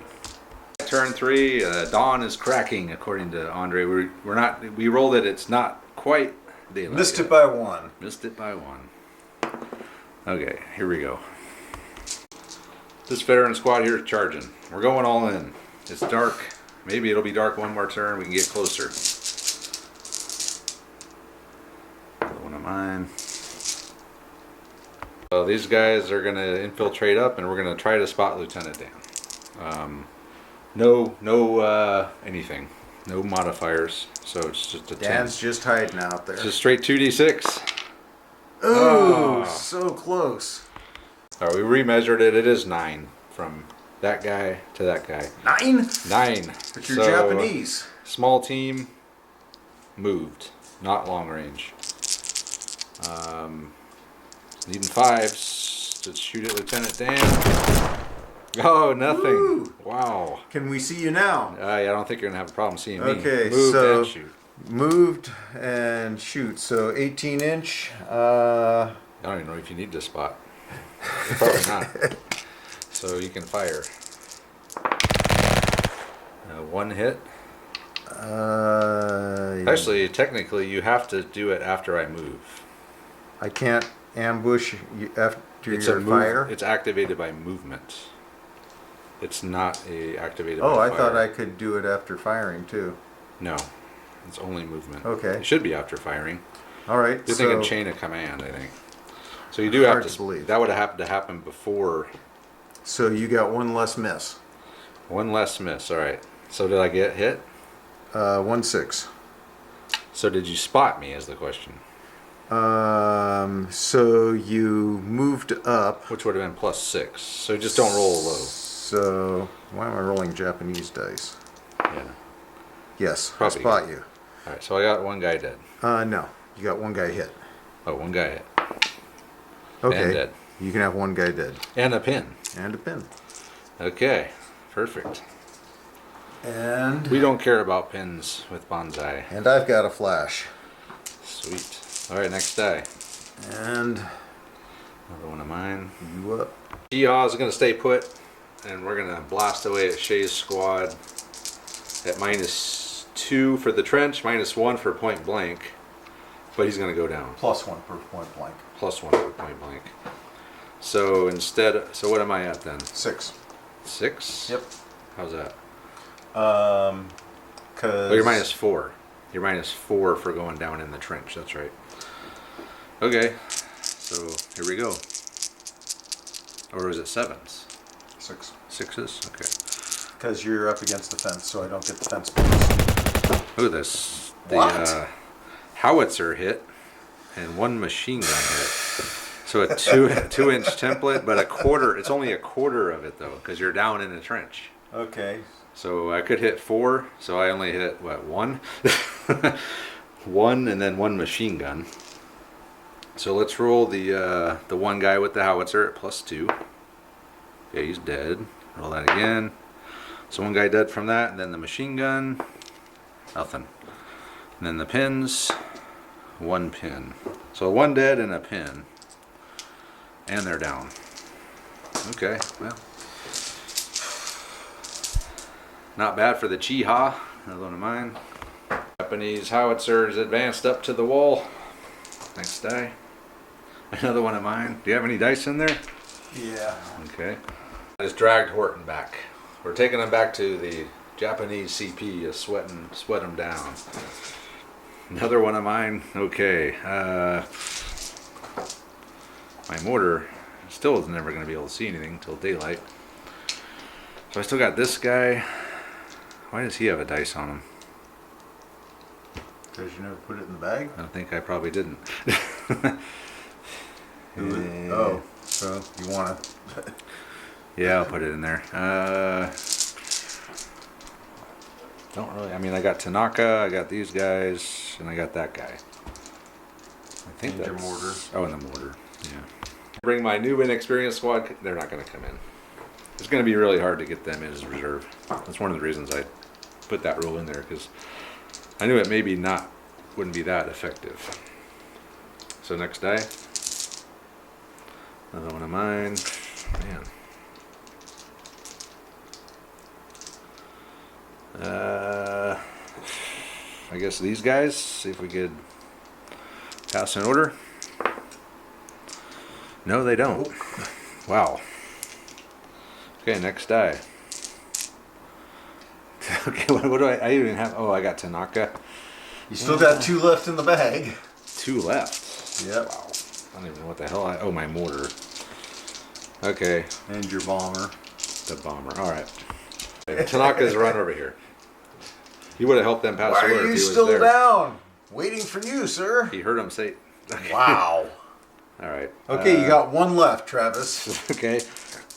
Speaker 1: Turn 3, dawn is cracking according to Andre. We rolled it. It's not quite daylight.
Speaker 2: Missed
Speaker 1: yet.
Speaker 2: it by 1.
Speaker 1: Missed it by 1. Okay, here we go. This veteran squad here is charging. We're going all in. It's dark. Maybe it'll be dark one more turn. We can get closer. One of mine. So these guys are going to infiltrate up, and we're going to try to spot Lieutenant Dan. No anything. No modifiers. So it's just a 10.
Speaker 2: Dan's just hiding out there.
Speaker 1: It's just straight 2d6.
Speaker 2: Ooh,
Speaker 1: Oh.
Speaker 2: so close.
Speaker 1: All right, we remeasured it. It is 9 from that guy to that guy.
Speaker 2: 9?
Speaker 1: 9.
Speaker 2: But you're Japanese.
Speaker 1: Small team, moved, not long range. Needing 5s to shoot at Lieutenant Dan. Oh, nothing.
Speaker 2: Woo!
Speaker 1: Wow.
Speaker 2: Can we see you now?
Speaker 1: Yeah, I don't think you're gonna have a problem seeing me.
Speaker 2: Okay,
Speaker 1: Moved
Speaker 2: so
Speaker 1: and shoot.
Speaker 2: moved and shoot. So 18 inch.
Speaker 1: I don't even know if you need this spot. Probably not. So you can fire. One hit. Actually, technically, you have to do it after I move.
Speaker 2: I can't ambush you after
Speaker 1: It's
Speaker 2: your fire.
Speaker 1: It's activated by movement. It's not activated
Speaker 2: Oh,
Speaker 1: by
Speaker 2: I
Speaker 1: fire.
Speaker 2: thought I could do it after firing too.
Speaker 1: No, it's only movement.
Speaker 2: Okay.
Speaker 1: It should be after firing.
Speaker 2: All right.
Speaker 1: You're thinking chain of command, I think. So you do have
Speaker 2: Hard to believe.
Speaker 1: That would have happened to happen before.
Speaker 2: So you got one less miss.
Speaker 1: One less miss. All right. So did I get hit?
Speaker 2: 1-6.
Speaker 1: So did you spot me? Is the question.
Speaker 2: So you moved up.
Speaker 1: Which would have been +6. So just don't roll low.
Speaker 2: So why am I rolling Japanese dice?
Speaker 1: Yeah.
Speaker 2: Yes,
Speaker 1: Probably
Speaker 2: I spot you.
Speaker 1: All right. So I got one guy dead.
Speaker 2: No, you got one guy hit.
Speaker 1: Oh, one guy hit.
Speaker 2: Okay.
Speaker 1: And dead.
Speaker 2: You can have one guy dead.
Speaker 1: And a pin.
Speaker 2: And a pin.
Speaker 1: Okay. Perfect.
Speaker 2: And
Speaker 1: We don't care about pins with bonsai.
Speaker 2: I've got a flash.
Speaker 1: Sweet. All right. Next die.
Speaker 2: And
Speaker 1: Another one of mine.
Speaker 2: you up.
Speaker 1: Yeehaw is going to stay put, and we're going to blast away at Shay's squad at -2 for the trench, -1 for point blank, but he's going to go down.
Speaker 2: +1 per point blank.
Speaker 1: +1 for point blank. So so what am I at then?
Speaker 2: 6.
Speaker 1: 6?
Speaker 2: Yep.
Speaker 1: How's that?
Speaker 2: Cause
Speaker 1: Oh, you're -4. You're -4 for going down in the trench. That's right. Okay, so here we go. Or is it 7s?
Speaker 2: 6.
Speaker 1: 6s? Okay.
Speaker 2: Because you're up against the fence, so I don't get the fence bonus.
Speaker 1: Look at this. The
Speaker 2: What?
Speaker 1: howitzer hit and one machine gun hit. So a 2-inch template, but a quarter. It's only a quarter of it though, because you're down in the trench.
Speaker 2: Okay.
Speaker 1: So I could hit 4. So I only hit what, 1? 1 and then one machine gun. So let's roll the one guy with the howitzer at +2. Okay, he's dead. Roll that again. So one guy dead from that, and then the machine gun, nothing. And then the pins, 1 pin. So 1 dead and a pin. And they're down. Okay, well. Not bad for the Chiha. Another one of mine. Japanese howitzer is advanced up to the wall. Next die. Another one of mine. Do you have any dice in there?
Speaker 2: Yeah.
Speaker 1: Okay. I just dragged Horton back. We're taking him back to the Japanese CP, sweat him down. Another one of mine. Okay. My mortar still is never going to be able to see anything until daylight. So I still got this guy. Why does he have a dice on him?
Speaker 2: Because you never put it in the bag?
Speaker 1: I think I probably didn't.
Speaker 2: Oh, so you want to...
Speaker 1: Yeah, I'll put it in there. Don't really. I mean, I got Tanaka, I got these guys, and I got that guy. I think
Speaker 2: And
Speaker 1: that's
Speaker 2: your mortar.
Speaker 1: Oh, and the mortar. Yeah. Bring my new inexperienced squad. They're not going to come in. It's going to be really hard to get them in as reserve. That's one of the reasons I put that rule in there, because I knew it maybe wouldn't be that effective. So next die. Another one of mine. Man. I guess these guys, see if we could pass an order. No, they don't. Wow. Okay, next die. Okay, what do I even have? Oh, I got Tanaka.
Speaker 2: You still got 2 left in the bag.
Speaker 1: 2 left.
Speaker 2: Yep.
Speaker 1: Wow. I don't even know what the hell oh, my mortar. Okay.
Speaker 2: And your bomber.
Speaker 1: The bomber. All right. Tanaka's run over here. He would have helped them pass
Speaker 2: Why
Speaker 1: the
Speaker 2: are
Speaker 1: order
Speaker 2: you
Speaker 1: if he was
Speaker 2: still
Speaker 1: there.
Speaker 2: down? Waiting for you, sir.
Speaker 1: He heard him say. Okay.
Speaker 2: Wow.
Speaker 1: All right.
Speaker 2: Okay, you got 1 left, Travis.
Speaker 1: Okay.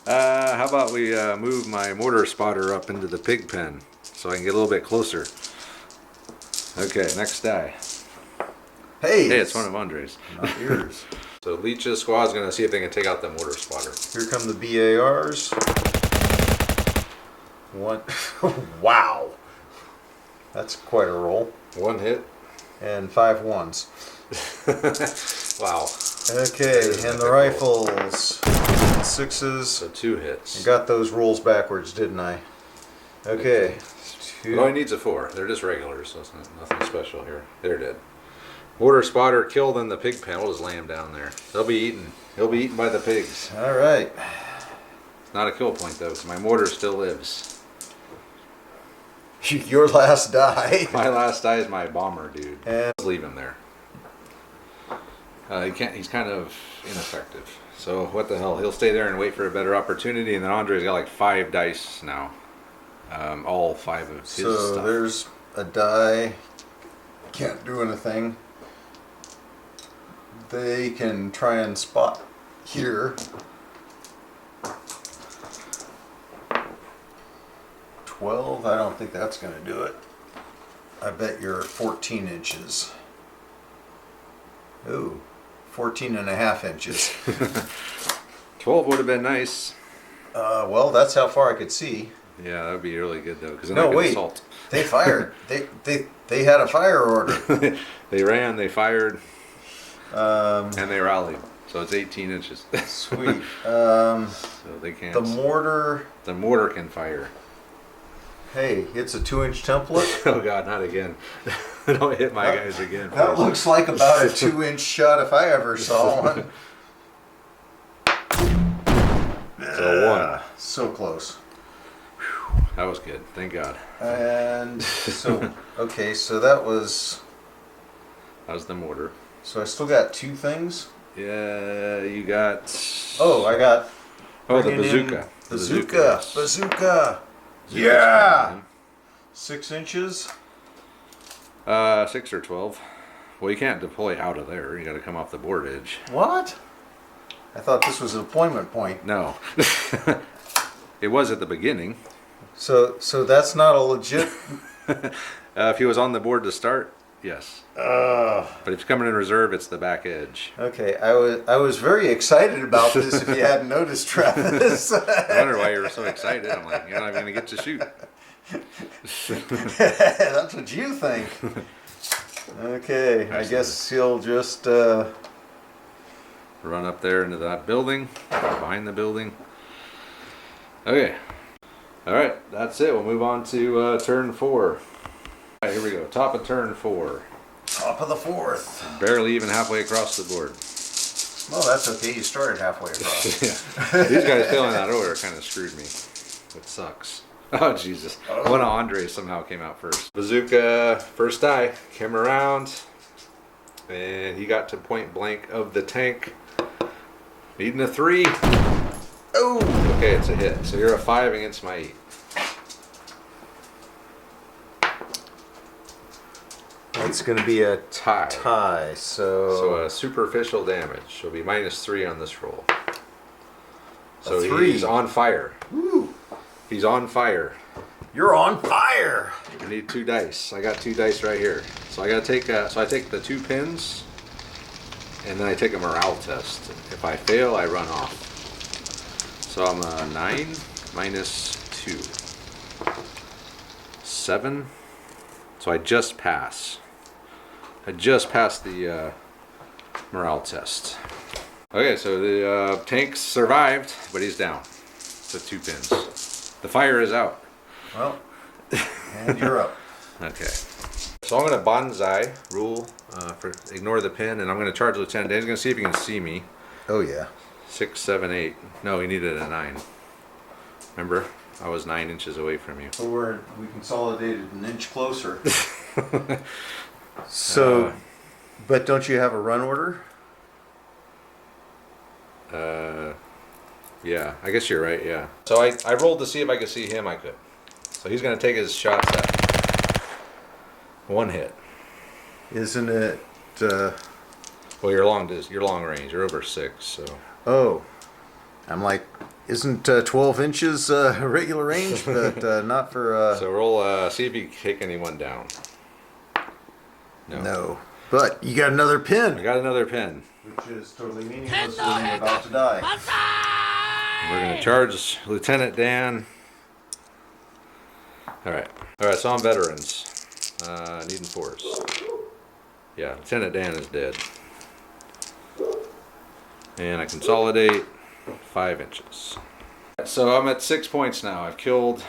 Speaker 1: How about we move my mortar spotter up into the pig pen so I can get a little bit closer. Okay, next die.
Speaker 2: Hey,
Speaker 1: Hey, it's one of Andre's.
Speaker 2: not yours.
Speaker 1: So Leech's squad's going to see if they can take out the mortar spotter.
Speaker 2: Here come the BARs. One. Wow. That's quite a roll.
Speaker 1: 1 hit.
Speaker 2: And 5 ones.
Speaker 1: Wow.
Speaker 2: Okay, and the rifles. 6s.
Speaker 1: So 2 hits.
Speaker 2: I got those rolls backwards, didn't I? Okay.
Speaker 1: It only needs a 4. They're just regulars, so it's nothing special here. They're dead. Mortar spotter killed in the pig pen. We'll just lay him down there. They'll be eaten. He'll be eaten by the pigs.
Speaker 2: All right.
Speaker 1: It's not a kill point though, because my mortar still lives.
Speaker 2: Your last die.
Speaker 1: My last die is my bomber, dude.
Speaker 2: And
Speaker 1: Let's leave him there. He can't. He's kind of ineffective. So what the hell? He'll stay there and wait for a better opportunity. And then Andre's got like 5 dice now. All 5 of his
Speaker 2: so
Speaker 1: stuff.
Speaker 2: there's a die. Can't do anything. They can try and spot here. 12. I don't think that's going to do it. I bet you're 14 inches. Ooh, 14 and a half inches.
Speaker 1: 12 would have been nice.
Speaker 2: Well, that's how far I could see.
Speaker 1: Yeah, that would be really good though, because then
Speaker 2: No,
Speaker 1: I could
Speaker 2: wait.
Speaker 1: assault.
Speaker 2: They fired. They had a fire order.
Speaker 1: They ran, they fired,
Speaker 2: Um,
Speaker 1: and they rallied. So it's 18 inches.
Speaker 2: sweet.
Speaker 1: So they can't.
Speaker 2: The mortar.
Speaker 1: The mortar can fire.
Speaker 2: Hey, it's a 2-inch template.
Speaker 1: Oh God, not again! Don't hit my guys again.
Speaker 2: That
Speaker 1: please.
Speaker 2: looks like about a 2-inch shot if I ever saw one.
Speaker 1: So 1.
Speaker 2: So close.
Speaker 1: That was good. Thank God.
Speaker 2: And so, okay, so that was.
Speaker 1: That was the mortar.
Speaker 2: So I still got 2 things.
Speaker 1: Yeah, you got.
Speaker 2: Oh, I got.
Speaker 1: Oh, the
Speaker 2: bringing in
Speaker 1: bazooka.
Speaker 2: Bazooka.
Speaker 1: Yes.
Speaker 2: Bazooka.
Speaker 1: Bazooka's
Speaker 2: Yeah.
Speaker 1: coming
Speaker 2: 6 inches.
Speaker 1: in. 6 or 12. Well, you can't deploy out of there. You got to come off the board edge.
Speaker 2: What? I thought this was an deployment point.
Speaker 1: No. It was at the beginning.
Speaker 2: So that's not a legit.
Speaker 1: If he was on the board to start, yes. But if he's coming in reserve, it's the back edge.
Speaker 2: Okay, I was very excited about this. If you hadn't noticed, Travis.
Speaker 1: I wonder why you were so excited. I'm like, you're not even going to get to shoot.
Speaker 2: That's what you think. Okay, I guess he'll just.
Speaker 1: Run up there into that building, behind the building. Okay. All right, that's it. We'll move on to turn 4. All right, here we go. Top of turn 4.
Speaker 2: Top of the 4th.
Speaker 1: Barely even halfway across the board.
Speaker 2: Well, that's okay. You started halfway across.
Speaker 1: Yeah. These guys filling that order kind of screwed me. It sucks. Oh, Jesus. One of Andre's somehow came out first. Bazooka, first die, came around, and he got to point blank of the tank. Needing a 3.
Speaker 2: Oh!
Speaker 1: Okay, it's a hit. So you're a 5 against my 8.
Speaker 2: It's going to be a
Speaker 1: Tie.
Speaker 2: tie,
Speaker 1: So superficial damage. Will be -3 on this roll. So
Speaker 2: 3.
Speaker 1: he's on fire.
Speaker 2: Woo.
Speaker 1: He's on fire.
Speaker 2: You're on fire!
Speaker 1: I need 2 dice. I got 2 dice right here. So I gotta take. So I take the 2 pins, and then I take a morale test. If I fail, I run off. So I'm a 9 -2, 7. So I just pass. I just passed the morale test. Okay, so the tank survived, but he's down. The 2 pins. The fire is out.
Speaker 2: Well, and you're up.
Speaker 1: Okay. So I'm going to bonsai rule for ignore the pin, and I'm going to charge Lieutenant Dan. He's going to see if he can see me.
Speaker 2: Oh, yeah.
Speaker 1: 6, 7, 8. No, he needed a 9. Remember? I was 9 inches away from you.
Speaker 2: So we consolidated an inch closer. So, but don't you have a run order?
Speaker 1: Yeah, I guess you're right, yeah. So I rolled to see if I could see him, I could. So he's going to take his shots at 1 hit.
Speaker 2: Isn't it?
Speaker 1: Well, you're long range. You're over 6, so.
Speaker 2: Oh, I'm like, isn't 12 inches regular range, but not for.
Speaker 1: So roll. See if you can take anyone down.
Speaker 2: No. But you got another
Speaker 1: I
Speaker 2: pin.
Speaker 1: got another pin.
Speaker 2: Which is totally meaningless when you're about to die.
Speaker 1: We're going to charge Lieutenant Dan. Alright, so I'm veterans. Needing fours. Yeah, Lieutenant Dan is dead. And I consolidate 5 inches. So I'm at 6 points now. I've killed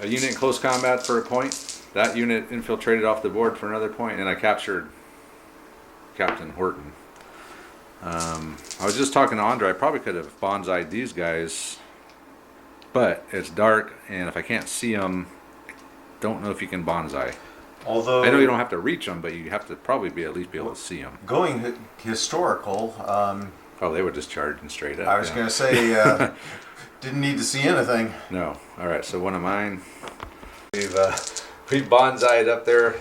Speaker 1: a unit in close combat for a point. That unit infiltrated off the board for another point, and I captured Captain Horton. I was just talking to Andre. I probably could have bonsai'd these guys, but it's dark, and if I can't see them, I don't know if you can bonsai.
Speaker 2: Although
Speaker 1: I know you don't have to reach them, but you have to probably at least be able to see them.
Speaker 2: going historical,
Speaker 1: Oh, they were just charging straight up.
Speaker 2: I was going to say, didn't need to see anything.
Speaker 1: No. All right, so one of mine. We've bonsai'd up there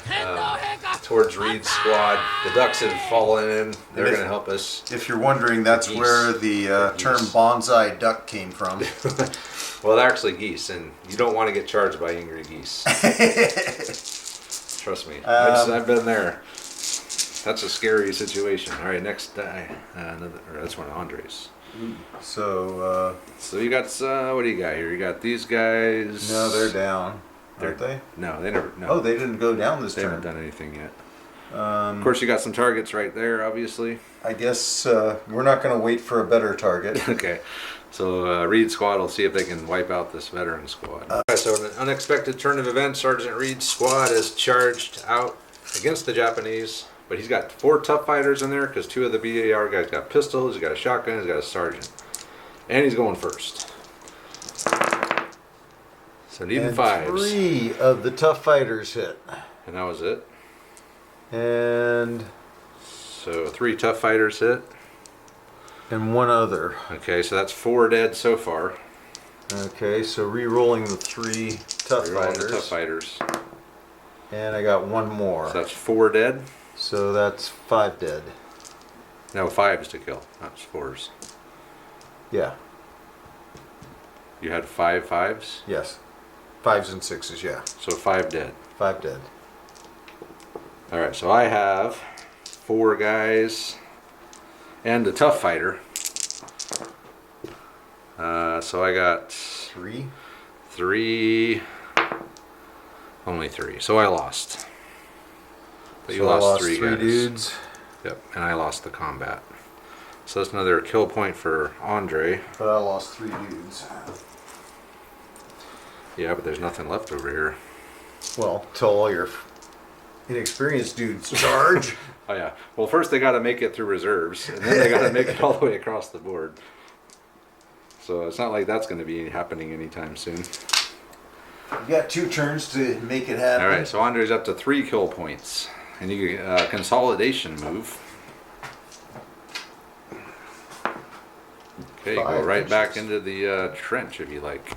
Speaker 1: towards Reed's squad. The ducks have fallen in. They're going to help us.
Speaker 2: If you're wondering, that's where the term bonsai duck came from.
Speaker 1: Well, they're actually geese, and you don't want to get charged by angry geese. Trust me. I've been there. That's a scary situation. All right, next die. That's one of Andre's.
Speaker 2: So
Speaker 1: you got, what do you got here? You got these guys.
Speaker 2: no, they're down, aren't they?
Speaker 1: No, they never. No.
Speaker 2: Oh, they didn't go down this
Speaker 1: They
Speaker 2: turn.
Speaker 1: haven't done anything yet. Of course, you got some targets right there, obviously.
Speaker 2: I guess we're not going to wait for a better target.
Speaker 1: Okay. So Reed's squad will see if they can wipe out this veteran squad. Alright, so in an unexpected turn of events, Sergeant Reed's squad is charged out against the Japanese, but he's got 4 tough fighters in there because 2 of the BAR guys got pistols, he's got a shotgun, he's got a sergeant. And he's going first. So needing
Speaker 2: And
Speaker 1: 5s.
Speaker 2: 3 of the tough fighters hit.
Speaker 1: And that was it.
Speaker 2: And
Speaker 1: So 3 tough fighters hit.
Speaker 2: 1 other.
Speaker 1: Okay, so that's 4 dead so far.
Speaker 2: Okay, so re-rolling the 3 tough
Speaker 1: Rerolling
Speaker 2: fighters.
Speaker 1: the tough fighters.
Speaker 2: And I got 1 more.
Speaker 1: So that's 4 dead.
Speaker 2: So that's 5 dead.
Speaker 1: No, 5s to kill, not 4s.
Speaker 2: Yeah.
Speaker 1: You had 5 5s?
Speaker 2: Yes. 5s and 6s, yeah.
Speaker 1: So 5 dead.
Speaker 2: 5 dead.
Speaker 1: Alright, so I have 4 guys and a tough fighter. So I got
Speaker 2: 3.
Speaker 1: 3, only 3. So I lost. But you
Speaker 2: So I
Speaker 1: lost 3 guys.
Speaker 2: dudes.
Speaker 1: Yep, and I lost the combat. So that's another kill point for Andre.
Speaker 2: But I lost 3 dudes.
Speaker 1: Yeah, but there's nothing left over here.
Speaker 2: Well, till all your inexperienced dudes charge.
Speaker 1: Oh yeah. Well, first they got to make it through reserves, and then they got to make it all the way across the board. So it's not like that's going to be happening anytime soon.
Speaker 2: You got 2 turns to make it happen.
Speaker 1: All right, so Andre's up to 3 kill points, and you consolidation move. Okay, you go
Speaker 2: 5
Speaker 1: right back
Speaker 2: inches.
Speaker 1: into the trench if you like.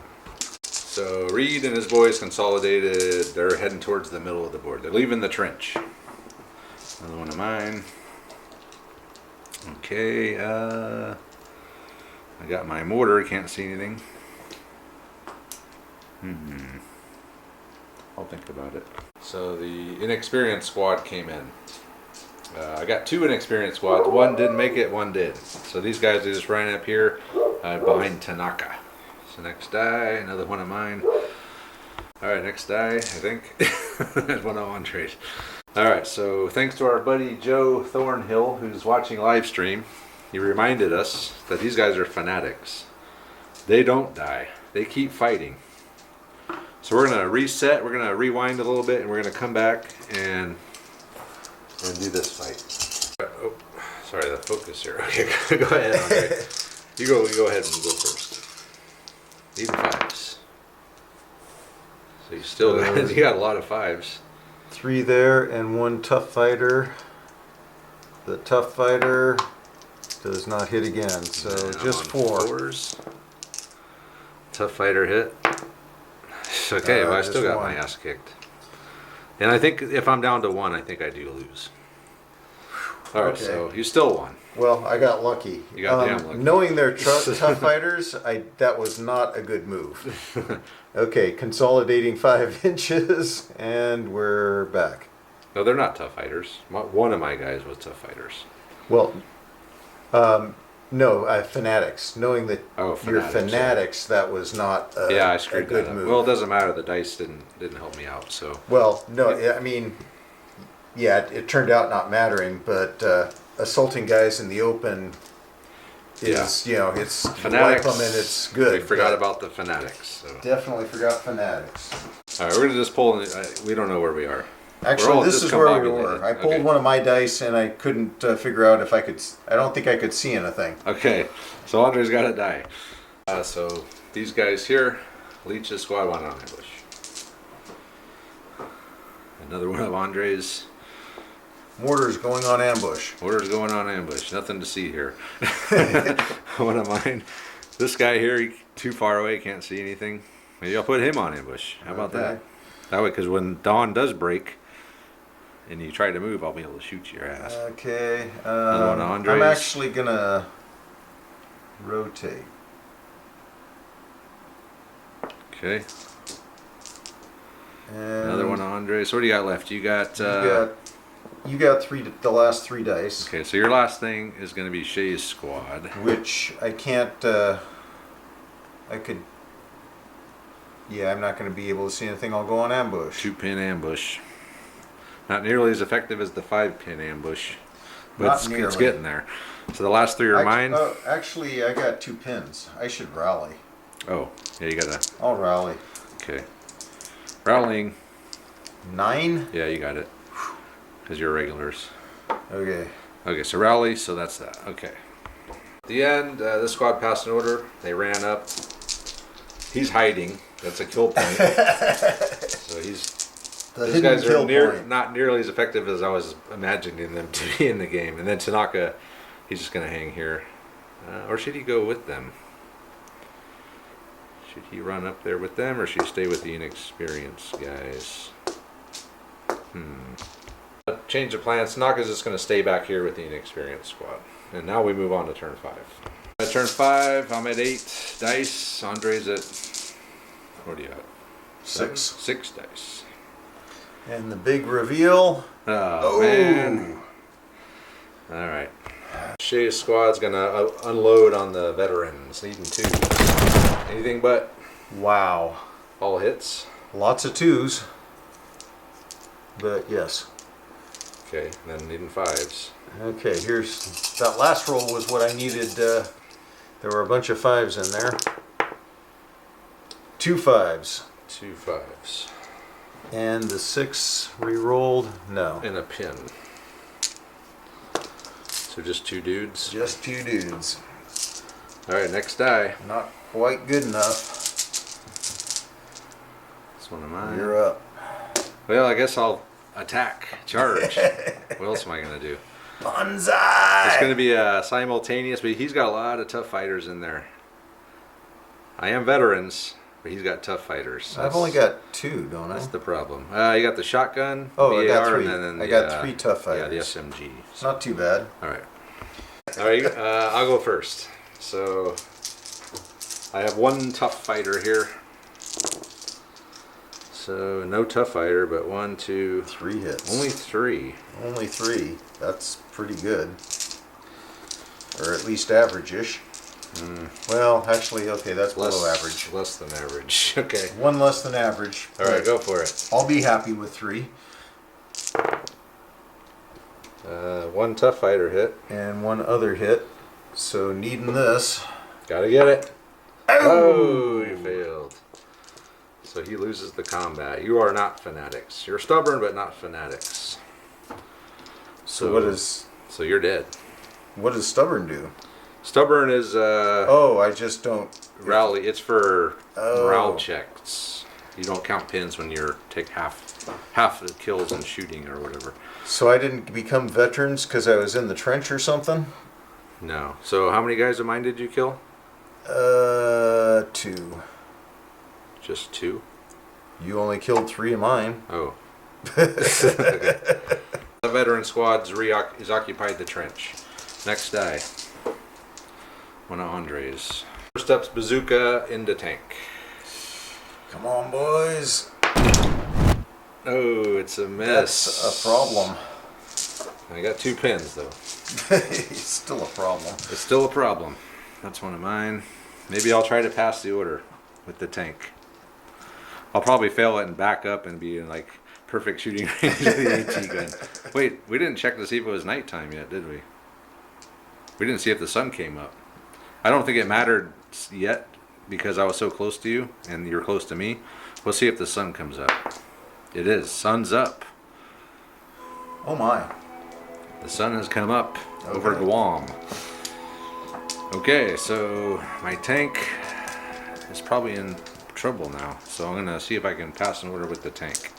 Speaker 1: So Reed and his boys consolidated. They're heading towards the middle of the board. They're leaving the trench. Another one of mine. Okay, I got my mortar. Can't see anything. I'll think about it. So the inexperienced squad came in. I got 2 inexperienced squads. 1 didn't make it, 1 did. So these guys are just right up here behind Tanaka. So next die, another one of mine. Alright, next die, I think. There's one of Andre's. Alright, so thanks to our buddy Joe Thornhill, who's watching live stream. He reminded us that these guys are fanatics. They don't die. They keep fighting. So we're going to reset, we're going to rewind a little bit, and we're going to come back and do this fight. Oh, sorry, the focus here. Okay, go ahead, Andre. You go ahead and go first. Even 5s. So you still you got a lot of 5s.
Speaker 2: 3 there and 1 tough fighter. The tough fighter does not hit again, so
Speaker 1: And I'm
Speaker 2: just
Speaker 1: on
Speaker 2: 4.
Speaker 1: 4s. Tough fighter hit. Okay, well I still
Speaker 2: just
Speaker 1: got
Speaker 2: 1.
Speaker 1: my ass kicked. And I think if I'm down to 1, I think I do lose. Alright,
Speaker 2: Okay.
Speaker 1: so you still won.
Speaker 2: Well, I got lucky.
Speaker 1: You got damn lucky.
Speaker 2: Knowing they're tough fighters, that was not a good move. Okay, consolidating 5 inches, and we're back.
Speaker 1: No, they're not tough fighters. One of my guys was tough fighters.
Speaker 2: Well, No, fanatics. Knowing that
Speaker 1: Oh,
Speaker 2: you're
Speaker 1: fanatics,
Speaker 2: fanatics, that was not
Speaker 1: Yeah, I
Speaker 2: a
Speaker 1: screwed
Speaker 2: good
Speaker 1: that up.
Speaker 2: move.
Speaker 1: Well, it doesn't matter. The dice didn't help me out. So
Speaker 2: Well, no, I mean, yeah, it turned out not mattering, but assaulting guys in the open is, you know, it's
Speaker 1: fanatics.
Speaker 2: You wipe them and it's good.
Speaker 1: We forgot about the fanatics. So.
Speaker 2: Definitely forgot fanatics.
Speaker 1: All right, we're gonna just pull. We don't know where we are.
Speaker 2: Actually, this is where we were. I pulled
Speaker 1: Okay.
Speaker 2: one of my dice and I couldn't figure out if I could. I don't think I could see anything.
Speaker 1: Okay, so Andre's got to die. So these guys here, Leech's squad went on ambush. Another one of Andre's.
Speaker 2: Mortar's going on ambush.
Speaker 1: Mortar's going on ambush. Nothing to see here. One of mine. This guy here, too far away, can't see anything. Maybe I'll put him on ambush. How about that? That way, because when dawn does break and you try to move, I'll be able to shoot your ass.
Speaker 2: Okay.
Speaker 1: Another one of Andre's.
Speaker 2: I'm actually gonna rotate.
Speaker 1: Okay.
Speaker 2: And
Speaker 1: Another one of Andre's. So what do you got left? You got.
Speaker 2: You got the last 3 dice.
Speaker 1: Okay, so your last thing is going to be Shay's squad.
Speaker 2: Which I can't. I could. Yeah, I'm not going to be able to see anything. I'll go on ambush.
Speaker 1: 2-pin ambush. Not nearly as effective as the 5-pin ambush, but
Speaker 2: Not
Speaker 1: it's
Speaker 2: nearly.
Speaker 1: getting there. So the last 3 are mine.
Speaker 2: Actually, I got 2 pins. I should rally.
Speaker 1: Oh, yeah, you gotta.
Speaker 2: I'll rally.
Speaker 1: Okay. Rallying.
Speaker 2: 9?
Speaker 1: Yeah, you got it. Because you're regulars.
Speaker 2: Okay.
Speaker 1: Okay, so rally, so that's that. Okay. At the end, this squad passed an order. They ran up. He's hiding. That's a kill point. So he's. These guys are not nearly as effective as I was imagining them to be in the game. And then Tanaka, he's just going to hang here. Or should he go with them? Should he run up there with them, or should he stay with the inexperienced guys? Change of plans. Tanaka's just going to stay back here with the inexperienced squad. And now we move on to turn 5. At turn 5, I'm at 8 dice. Andre's at, what do you got?
Speaker 2: 6.
Speaker 1: 6 dice.
Speaker 2: And the big reveal.
Speaker 1: Oh, man. All right. Shay's squad's going to unload on the veterans, needing 2. Anything but.
Speaker 2: Wow.
Speaker 1: All hits.
Speaker 2: Lots of 2s. But yes.
Speaker 1: Okay, and then needing 5s.
Speaker 2: Okay, here's that last roll was what I needed. There were a bunch of 5s in there. 2 5s.
Speaker 1: 2 5s.
Speaker 2: And the 6 re-rolled. No.
Speaker 1: And a pin. So just 2 dudes.
Speaker 2: Just 2 dudes.
Speaker 1: All right, next die.
Speaker 2: Not quite good enough.
Speaker 1: That's one of mine.
Speaker 2: You're up.
Speaker 1: Well, I guess I'll attack, charge. What else am I gonna do?
Speaker 2: Banzai!
Speaker 1: It's gonna be a simultaneous, but he's got a lot of tough fighters in there. I am veterans, but he's got tough fighters.
Speaker 2: I've only got 2, don't I?
Speaker 1: That's the problem. You got the shotgun.
Speaker 2: Oh, I got
Speaker 1: BAR,
Speaker 2: 3.
Speaker 1: And then
Speaker 2: I got 3 tough fighters.
Speaker 1: Yeah, the SMG.
Speaker 2: It's not too bad.
Speaker 1: All right. All right. I'll go first. So I have 1 tough fighter here. So no tough fighter, but 1, 2,
Speaker 2: 3 hits.
Speaker 1: Only 3.
Speaker 2: Only 3. That's pretty good. Or at least average-ish. Well, actually, okay, that's below average.
Speaker 1: Less than average. Okay.
Speaker 2: 1 less than average.
Speaker 1: All right, go for it.
Speaker 2: I'll be happy with 3.
Speaker 1: 1 tough fighter hit.
Speaker 2: And 1 other hit. So needing this.
Speaker 1: Gotta get it. Oh, you failed. So he loses the combat. You are not fanatics. You're stubborn, but not fanatics.
Speaker 2: So what is?
Speaker 1: So you're dead.
Speaker 2: What does stubborn do?
Speaker 1: Stubborn is
Speaker 2: Oh, I just don't
Speaker 1: rally. It's for morale checks. You don't count pins when you're take half the kills and shooting or whatever.
Speaker 2: So I didn't become veterans because I was in the trench or something?
Speaker 1: No. So how many guys of mine did you kill?
Speaker 2: 2.
Speaker 1: Just 2.
Speaker 2: You only killed 3 of mine.
Speaker 1: Oh. Okay. The veteran squad's is occupied the trench. Next die. 1 of Andre's. First up's bazooka into tank.
Speaker 2: Come on, boys.
Speaker 1: Oh, it's a miss.
Speaker 2: That's a problem.
Speaker 1: I got 2 pins though.
Speaker 2: It's still a problem.
Speaker 1: It's still a problem. That's one of mine. Maybe I'll try to pass the order with the tank. I'll probably fail it and back up and be in like perfect shooting range of the AT gun. Wait, we didn't check to see if it was nighttime yet, did we? We didn't see if the sun came up. I don't think it mattered yet because I was so close to you and you're close to me. We'll see if the sun comes up. It is. Sun's up.
Speaker 2: Oh my.
Speaker 1: The sun has come up over Guam. Okay, so my tank is probably in trouble now. So I'm gonna see if I can pass an order with the tank.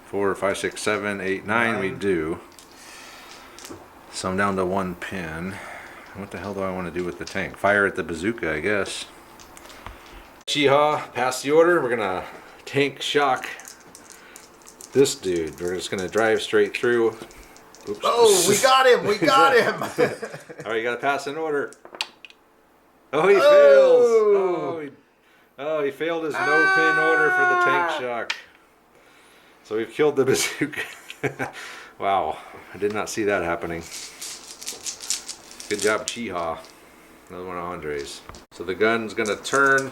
Speaker 1: 4, 5, 6, 7, 8, 9 we do. So I'm down to 1 pin. What the hell do I want to do with the tank? Fire at the bazooka, I guess. Chiha, pass the order. We're gonna tank shock this dude. We're just gonna drive straight through. Oops.
Speaker 2: Oh, we got him! We got him!
Speaker 1: All right, you gotta pass an order. Oh, he fails. Oh, he failed his no pin order for the tank shock. So we've killed the bazooka. Wow, I did not see that happening. Good job, Chiha. Another one of Andre's. So the gun's gonna turn.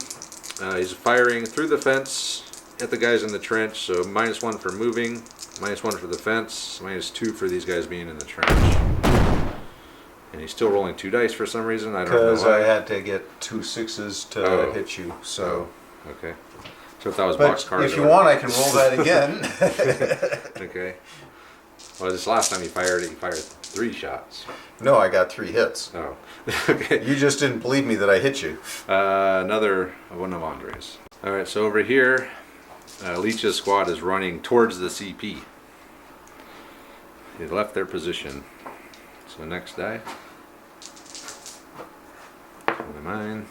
Speaker 1: He's firing through the fence at the guys in the trench. So -1 for moving, -1 for the fence, -2 for these guys being in the trench. And he's still rolling 2 dice for some reason. I don't know why.
Speaker 2: Because I had to get 2 6s to hit you. So.
Speaker 1: Okay. So if that was
Speaker 2: But
Speaker 1: boxcar.
Speaker 2: if you want, I can roll that again.
Speaker 1: Okay. Well, this last time he fired 3 shots.
Speaker 2: No, I got 3 hits.
Speaker 1: Oh. Okay.
Speaker 2: You just didn't believe me that I hit you.
Speaker 1: Another one of Andre's. All right, so over here, Leach's squad is running towards the CP. They left their position. So next die. One of mine.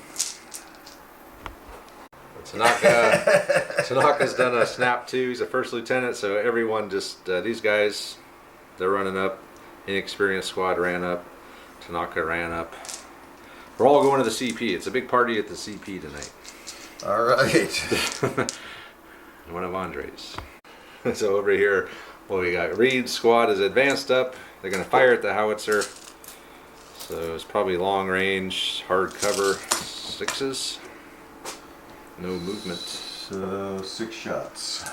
Speaker 1: Tanaka's done a snap too. He's a first lieutenant, so everyone just, these guys, they're running up. Inexperienced squad ran up. Tanaka ran up. We're all going to the CP. It's a big party at the CP tonight.
Speaker 2: All right.
Speaker 1: One of Andre's. So over here, well, we got Reed's squad is advanced up. They're going to fire at the howitzer. So it's probably long range, hard cover, 6s. No movement.
Speaker 2: So 6 shots.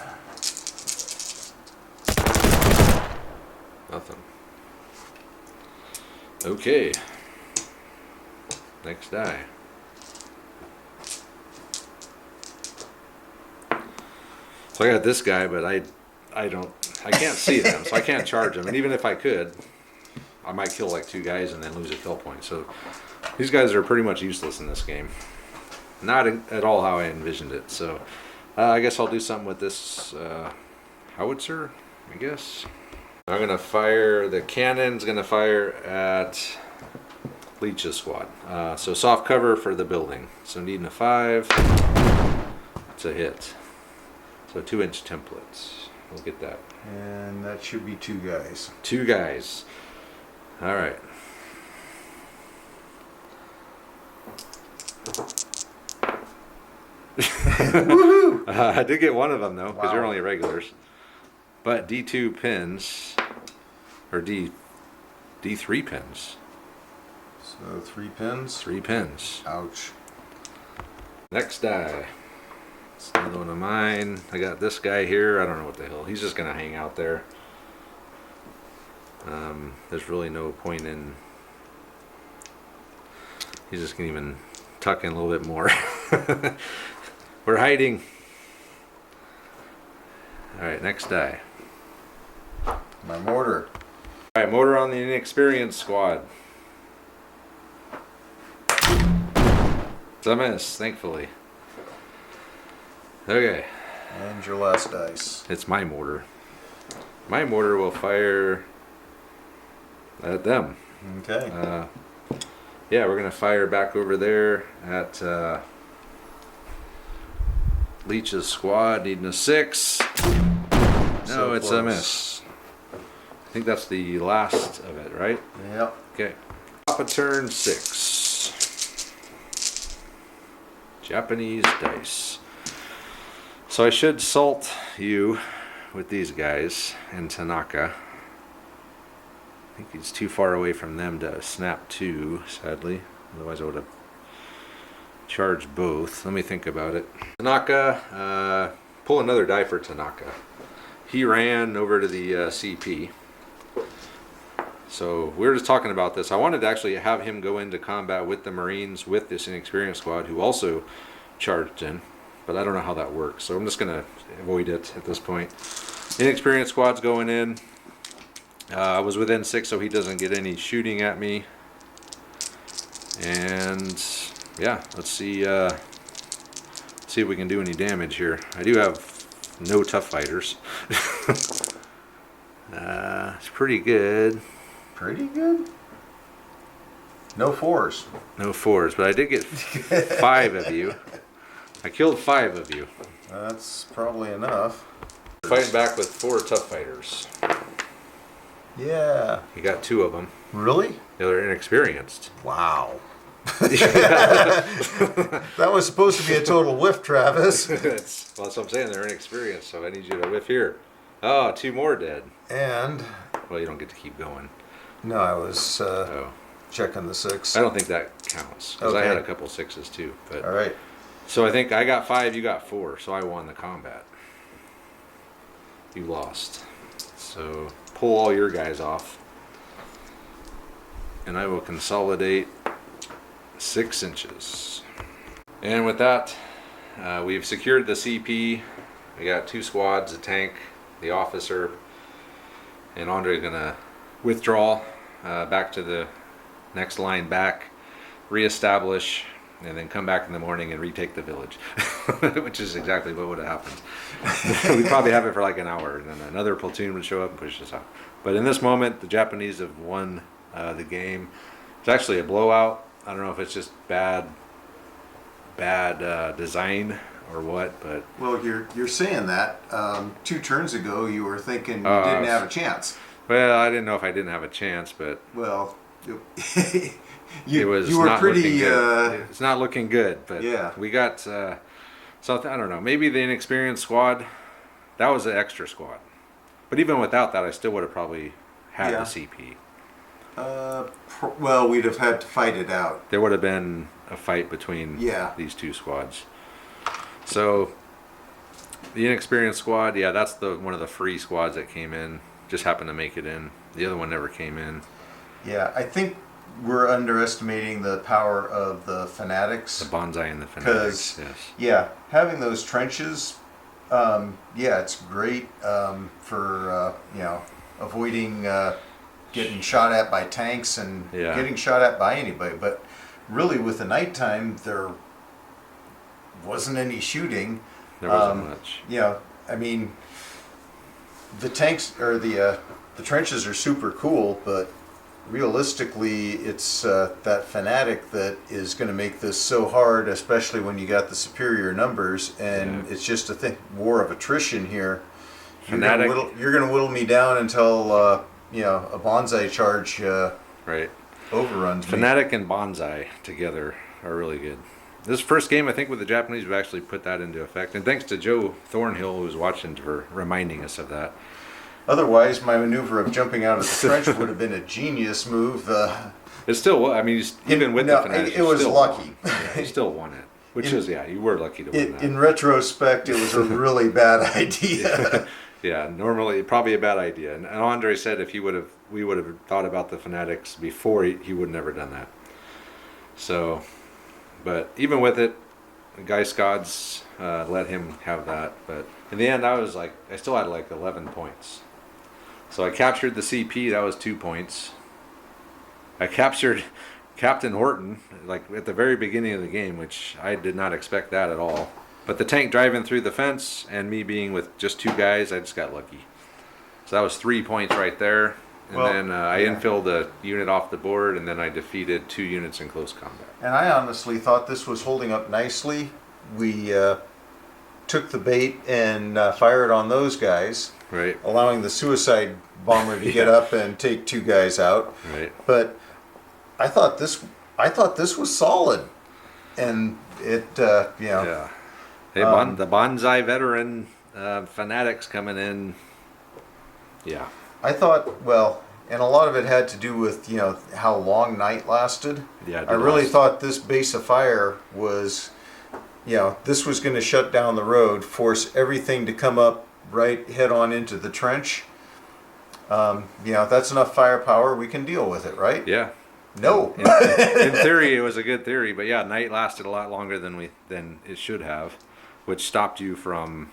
Speaker 1: Nothing. Okay. Next die. So I got this guy, but I can't see them, so I can't charge them. And even if I could, I might kill like 2 guys and then lose a kill point. So these guys are pretty much useless in this game. Not at all how I envisioned it. So I guess I'll do something with this howitzer, I guess. I'm going to fire, the cannon's going to fire at Leach's squad. So soft cover for the building. So needing a 5. It's a hit. So 2-inch templates. We'll get that.
Speaker 2: And that should be 2 guys.
Speaker 1: 2 guys. All right.
Speaker 2: Woohoo!
Speaker 1: I did get one of them though, because
Speaker 2: Wow.
Speaker 1: they're only regulars. But D2 pins, or D3 pins.
Speaker 2: So 3 pins.
Speaker 1: 3 pins.
Speaker 2: Ouch.
Speaker 1: Next die. It's another one of mine. I got this guy here. I don't know what the hell. He's just gonna hang out there. There's really no point in. He's just gonna even tuck in a little bit more. We're hiding. All right, next die.
Speaker 2: My mortar.
Speaker 1: All right, mortar on the inexperienced squad. It's a miss, thankfully. Okay.
Speaker 2: And your last dice.
Speaker 1: It's my mortar. My mortar will fire at them.
Speaker 2: Okay.
Speaker 1: Yeah, we're gonna fire back over there at Leach's squad, needing a 6. No,
Speaker 2: So
Speaker 1: it's
Speaker 2: close.
Speaker 1: a miss. I think that's the last of it, right?
Speaker 2: Yep.
Speaker 1: Okay. Top of turn 6. Japanese dice. So I should salt you with these guys and Tanaka. I think he's too far away from them to snap two, sadly. Otherwise I would have charged both. Let me think about it. Tanaka, pull another die for Tanaka. He ran over to the CP. So we were just talking about this. I wanted to actually have him go into combat with the Marines with this inexperienced squad who also charged in. But I don't know how that works. So I'm just going to avoid it at this point. Inexperienced squad's going in. I was within 6 so he doesn't get any shooting at me. And yeah, let's see if we can do any damage here. I do have no tough fighters. It's pretty good.
Speaker 2: Pretty good? No 4s.
Speaker 1: No 4s, but I did get 5 of you. I killed 5 of you.
Speaker 2: That's probably enough.
Speaker 1: Fighting back with 4 tough fighters.
Speaker 2: Yeah.
Speaker 1: You got 2 of them.
Speaker 2: Really?
Speaker 1: They're inexperienced.
Speaker 2: Wow. That was supposed to be a total whiff, Travis.
Speaker 1: Well, that's what I'm saying. They're inexperienced, so I need you to whiff here. Oh, 2 more dead.
Speaker 2: And
Speaker 1: Well, you don't get to keep going.
Speaker 2: no, I was
Speaker 1: Oh,
Speaker 2: checking the 6.
Speaker 1: I don't think that counts because I
Speaker 2: Okay.
Speaker 1: had a couple 6s too. But
Speaker 2: All right.
Speaker 1: so I think I got 5, you got 4, so I won the combat. You lost. So pull all your guys off, and I will consolidate 6 inches. And with that, we've secured the CP. We got 2 squads, a tank, the officer, and Andre's gonna withdraw back to the next line back, reestablish, and then come back in the morning and retake the village, which is exactly what would have happened. We'd probably have it for like an hour, and then another platoon would show up and push us out. But in this moment, the Japanese have won the game. It's actually a blowout. I don't know if it's just bad design or what, but
Speaker 2: Well, you're saying that. 2 turns ago, you were thinking you
Speaker 1: Oh,
Speaker 2: didn't have a chance.
Speaker 1: well, I didn't know if I didn't have a chance, but
Speaker 2: Well,
Speaker 1: it was
Speaker 2: you were
Speaker 1: not
Speaker 2: pretty.
Speaker 1: looking good. It's not looking good, but
Speaker 2: Yeah.
Speaker 1: we got something. I don't know. Maybe the inexperienced squad. That was an extra squad, but even without that, I still would have probably had
Speaker 2: Yeah.
Speaker 1: the CP.
Speaker 2: Well, we'd have had to fight it out.
Speaker 1: There would have been a fight between
Speaker 2: Yeah.
Speaker 1: these 2 squads. So the inexperienced squad, yeah, that's the one of the free squads that came in. Just happened to make it in. The other one never came in.
Speaker 2: Yeah, I think we're underestimating the power of the fanatics.
Speaker 1: The bonsai and the fanatics. Yes.
Speaker 2: Yeah, having those trenches, yeah, it's great for avoiding getting shot at by tanks and
Speaker 1: Yeah.
Speaker 2: getting shot at by anybody. But really, with the nighttime, there wasn't any shooting.
Speaker 1: There wasn't much.
Speaker 2: Yeah, I mean, the tanks or the trenches are super cool, but realistically, it's that fanatic that is going to make this so hard, especially when you got the superior numbers, and it's just a war of attrition here.
Speaker 1: Fanatic.
Speaker 2: You're going to whittle me down until a bonsai charge
Speaker 1: Right.
Speaker 2: overruns me.
Speaker 1: Fanatic and bonsai together are really good. This first game, I think, with the Japanese, we've actually put that into effect. And thanks to Joe Thornhill, who was watching, for reminding us of that.
Speaker 2: Otherwise, my maneuver of jumping out of the trench would have been a genius move.
Speaker 1: It still, I mean, even with the Fanatic,
Speaker 2: it was
Speaker 1: still
Speaker 2: lucky.
Speaker 1: won. Yeah, you still won it. Which is, yeah, you were lucky to win that.
Speaker 2: In retrospect, it was a really bad idea.
Speaker 1: Yeah, normally, probably a bad idea. And Andre said if we would have thought about the Fanatics before, he would have never done that. So, but even with it, Guy Scott's let him have that. But in the end, I still had like 11 points. So I captured the CP, that was 2 points. I captured Captain Horton, like at the very beginning of the game, which I did not expect that at all. But the tank driving through the fence and me being with just 2 guys, I just got lucky. So that was 3 points right there. And then I infilled a unit off the board, and then I defeated 2 units in close combat.
Speaker 2: And I honestly thought this was holding up nicely. We took the bait and fired on those guys,
Speaker 1: Right.
Speaker 2: allowing the suicide bomber to get up and take 2 guys out.
Speaker 1: Right.
Speaker 2: But I thought this was solid, and it
Speaker 1: Yeah. Hey, the bonsai veteran Fanatics coming in. Yeah.
Speaker 2: I thought, well, and a lot of it had to do with, you know, how long night lasted.
Speaker 1: Yeah.
Speaker 2: I really thought this base of fire was, you know, this was going to shut down the road, force everything to come up right head on into the trench. You know, that's enough firepower, we can deal with it, right?
Speaker 1: Yeah.
Speaker 2: No.
Speaker 1: In theory, it was a good theory, but yeah, night lasted a lot longer than it should have, which stopped you from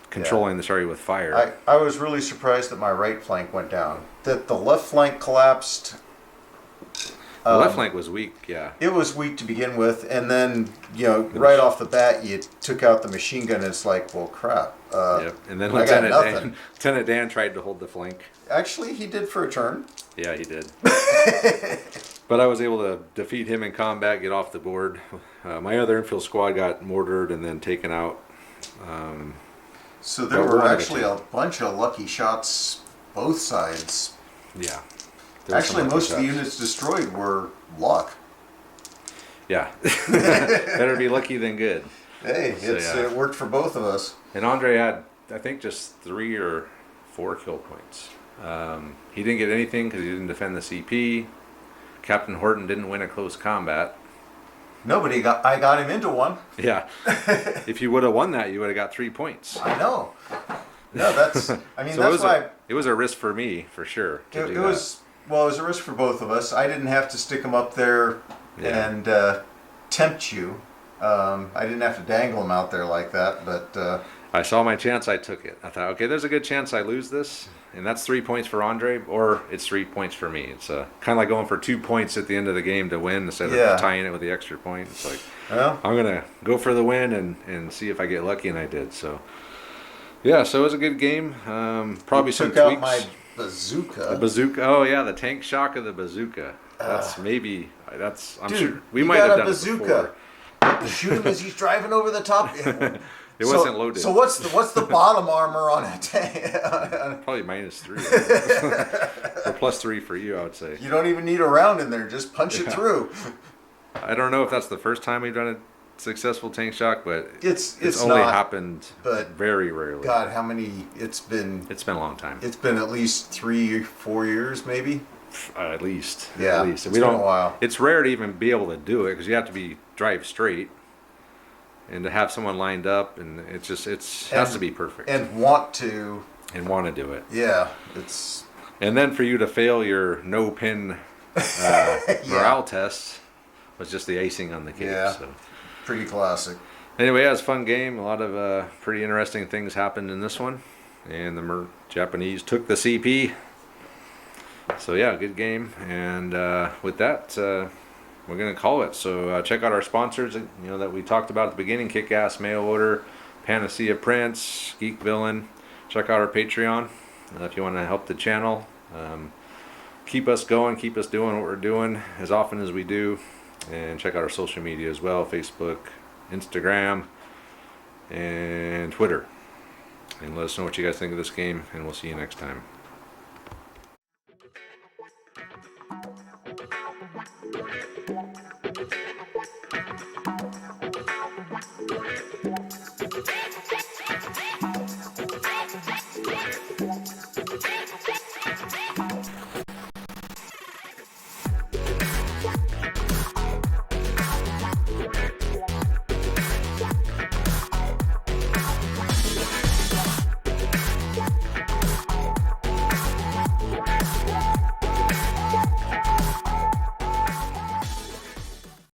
Speaker 1: controlling the Surrey with fire.
Speaker 2: I was really surprised that my right flank went down. That the left flank collapsed.
Speaker 1: The left flank was weak, yeah.
Speaker 2: It was weak to begin with, and then, you know, right off the bat, you took out the machine gun, and it's like, well, crap.
Speaker 1: Yep. And then
Speaker 2: I got nothing.
Speaker 1: Lieutenant Dan tried to hold the flank.
Speaker 2: Actually, he did for a turn.
Speaker 1: Yeah, he did. But I was able to defeat him in combat, get off the board. My other infill squad got mortared and then taken out.
Speaker 2: So there were actually a bunch of lucky shots both sides.
Speaker 1: Yeah.
Speaker 2: Actually, most of the units destroyed were luck.
Speaker 1: Yeah. Better be lucky than good.
Speaker 2: Hey, it worked for both of us.
Speaker 1: And Andre had, I think, just 3 or 4 kill points. He didn't get anything because he didn't defend the CP. Captain Horton didn't win a close combat.
Speaker 2: I got him into one.
Speaker 1: Yeah. If you would have won that, you would have got 3 points.
Speaker 2: I know. No, that's. I mean,
Speaker 1: So
Speaker 2: that's why
Speaker 1: it was a risk for me, for sure.
Speaker 2: it was. Well, it was a risk for both of us. I didn't have to stick him up there and tempt you. I didn't have to dangle him out there like that, but.
Speaker 1: I saw my chance, I took it. I thought, okay, there's a good chance I lose this, and that's 3 points for Andre, or it's 3 points for me. It's kind of like going for 2 points at the end of the game to win instead of tying it with the extra point. It's like, I'm going to go for the win and see if I get lucky, and I did. So, yeah, so it was a good game. Probably some tweaks.
Speaker 2: Took out my bazooka.
Speaker 1: The bazooka. Oh, yeah, the tank shock of the bazooka. I'm
Speaker 2: Dude,
Speaker 1: sure we might have done
Speaker 2: bazooka.
Speaker 1: It before.
Speaker 2: Shoot him as he's driving over the top.
Speaker 1: It wasn't loaded.
Speaker 2: So what's the bottom armor on a tank?
Speaker 1: Probably -3. Or +3 for you, I would say.
Speaker 2: You don't even need a round in there. Just punch it through.
Speaker 1: I don't know if that's the first time we've done a successful tank shock, but
Speaker 2: it's
Speaker 1: only
Speaker 2: not,
Speaker 1: happened very rarely.
Speaker 2: God, how many? It's been
Speaker 1: a long time.
Speaker 2: It's been at least 3 or 4 years, maybe.
Speaker 1: At least.
Speaker 2: Yeah,
Speaker 1: at least.
Speaker 2: It's been a while.
Speaker 1: It's rare to even be able to do it because you have to drive straight. And to have someone lined up, and it has to be perfect.
Speaker 2: And want to
Speaker 1: do it.
Speaker 2: Yeah, it's.
Speaker 1: And then for you to fail your no pin morale test was just the icing on the cake.
Speaker 2: Yeah,
Speaker 1: so.
Speaker 2: Pretty classic.
Speaker 1: Anyway, it was a fun game. A lot of pretty interesting things happened in this one, and the Japanese took the CP. So yeah, good game. And with that. We're going to call it. So check out our sponsors, that we talked about at the beginning. Kick-Ass Mail Order, Panacea Prints, Geek Villain. Check out our Patreon if you want to help the channel. Keep us going, keep us doing what we're doing as often as we do. And check out our social media as well, Facebook, Instagram, and Twitter. And let us know what you guys think of this game, and we'll see you next time.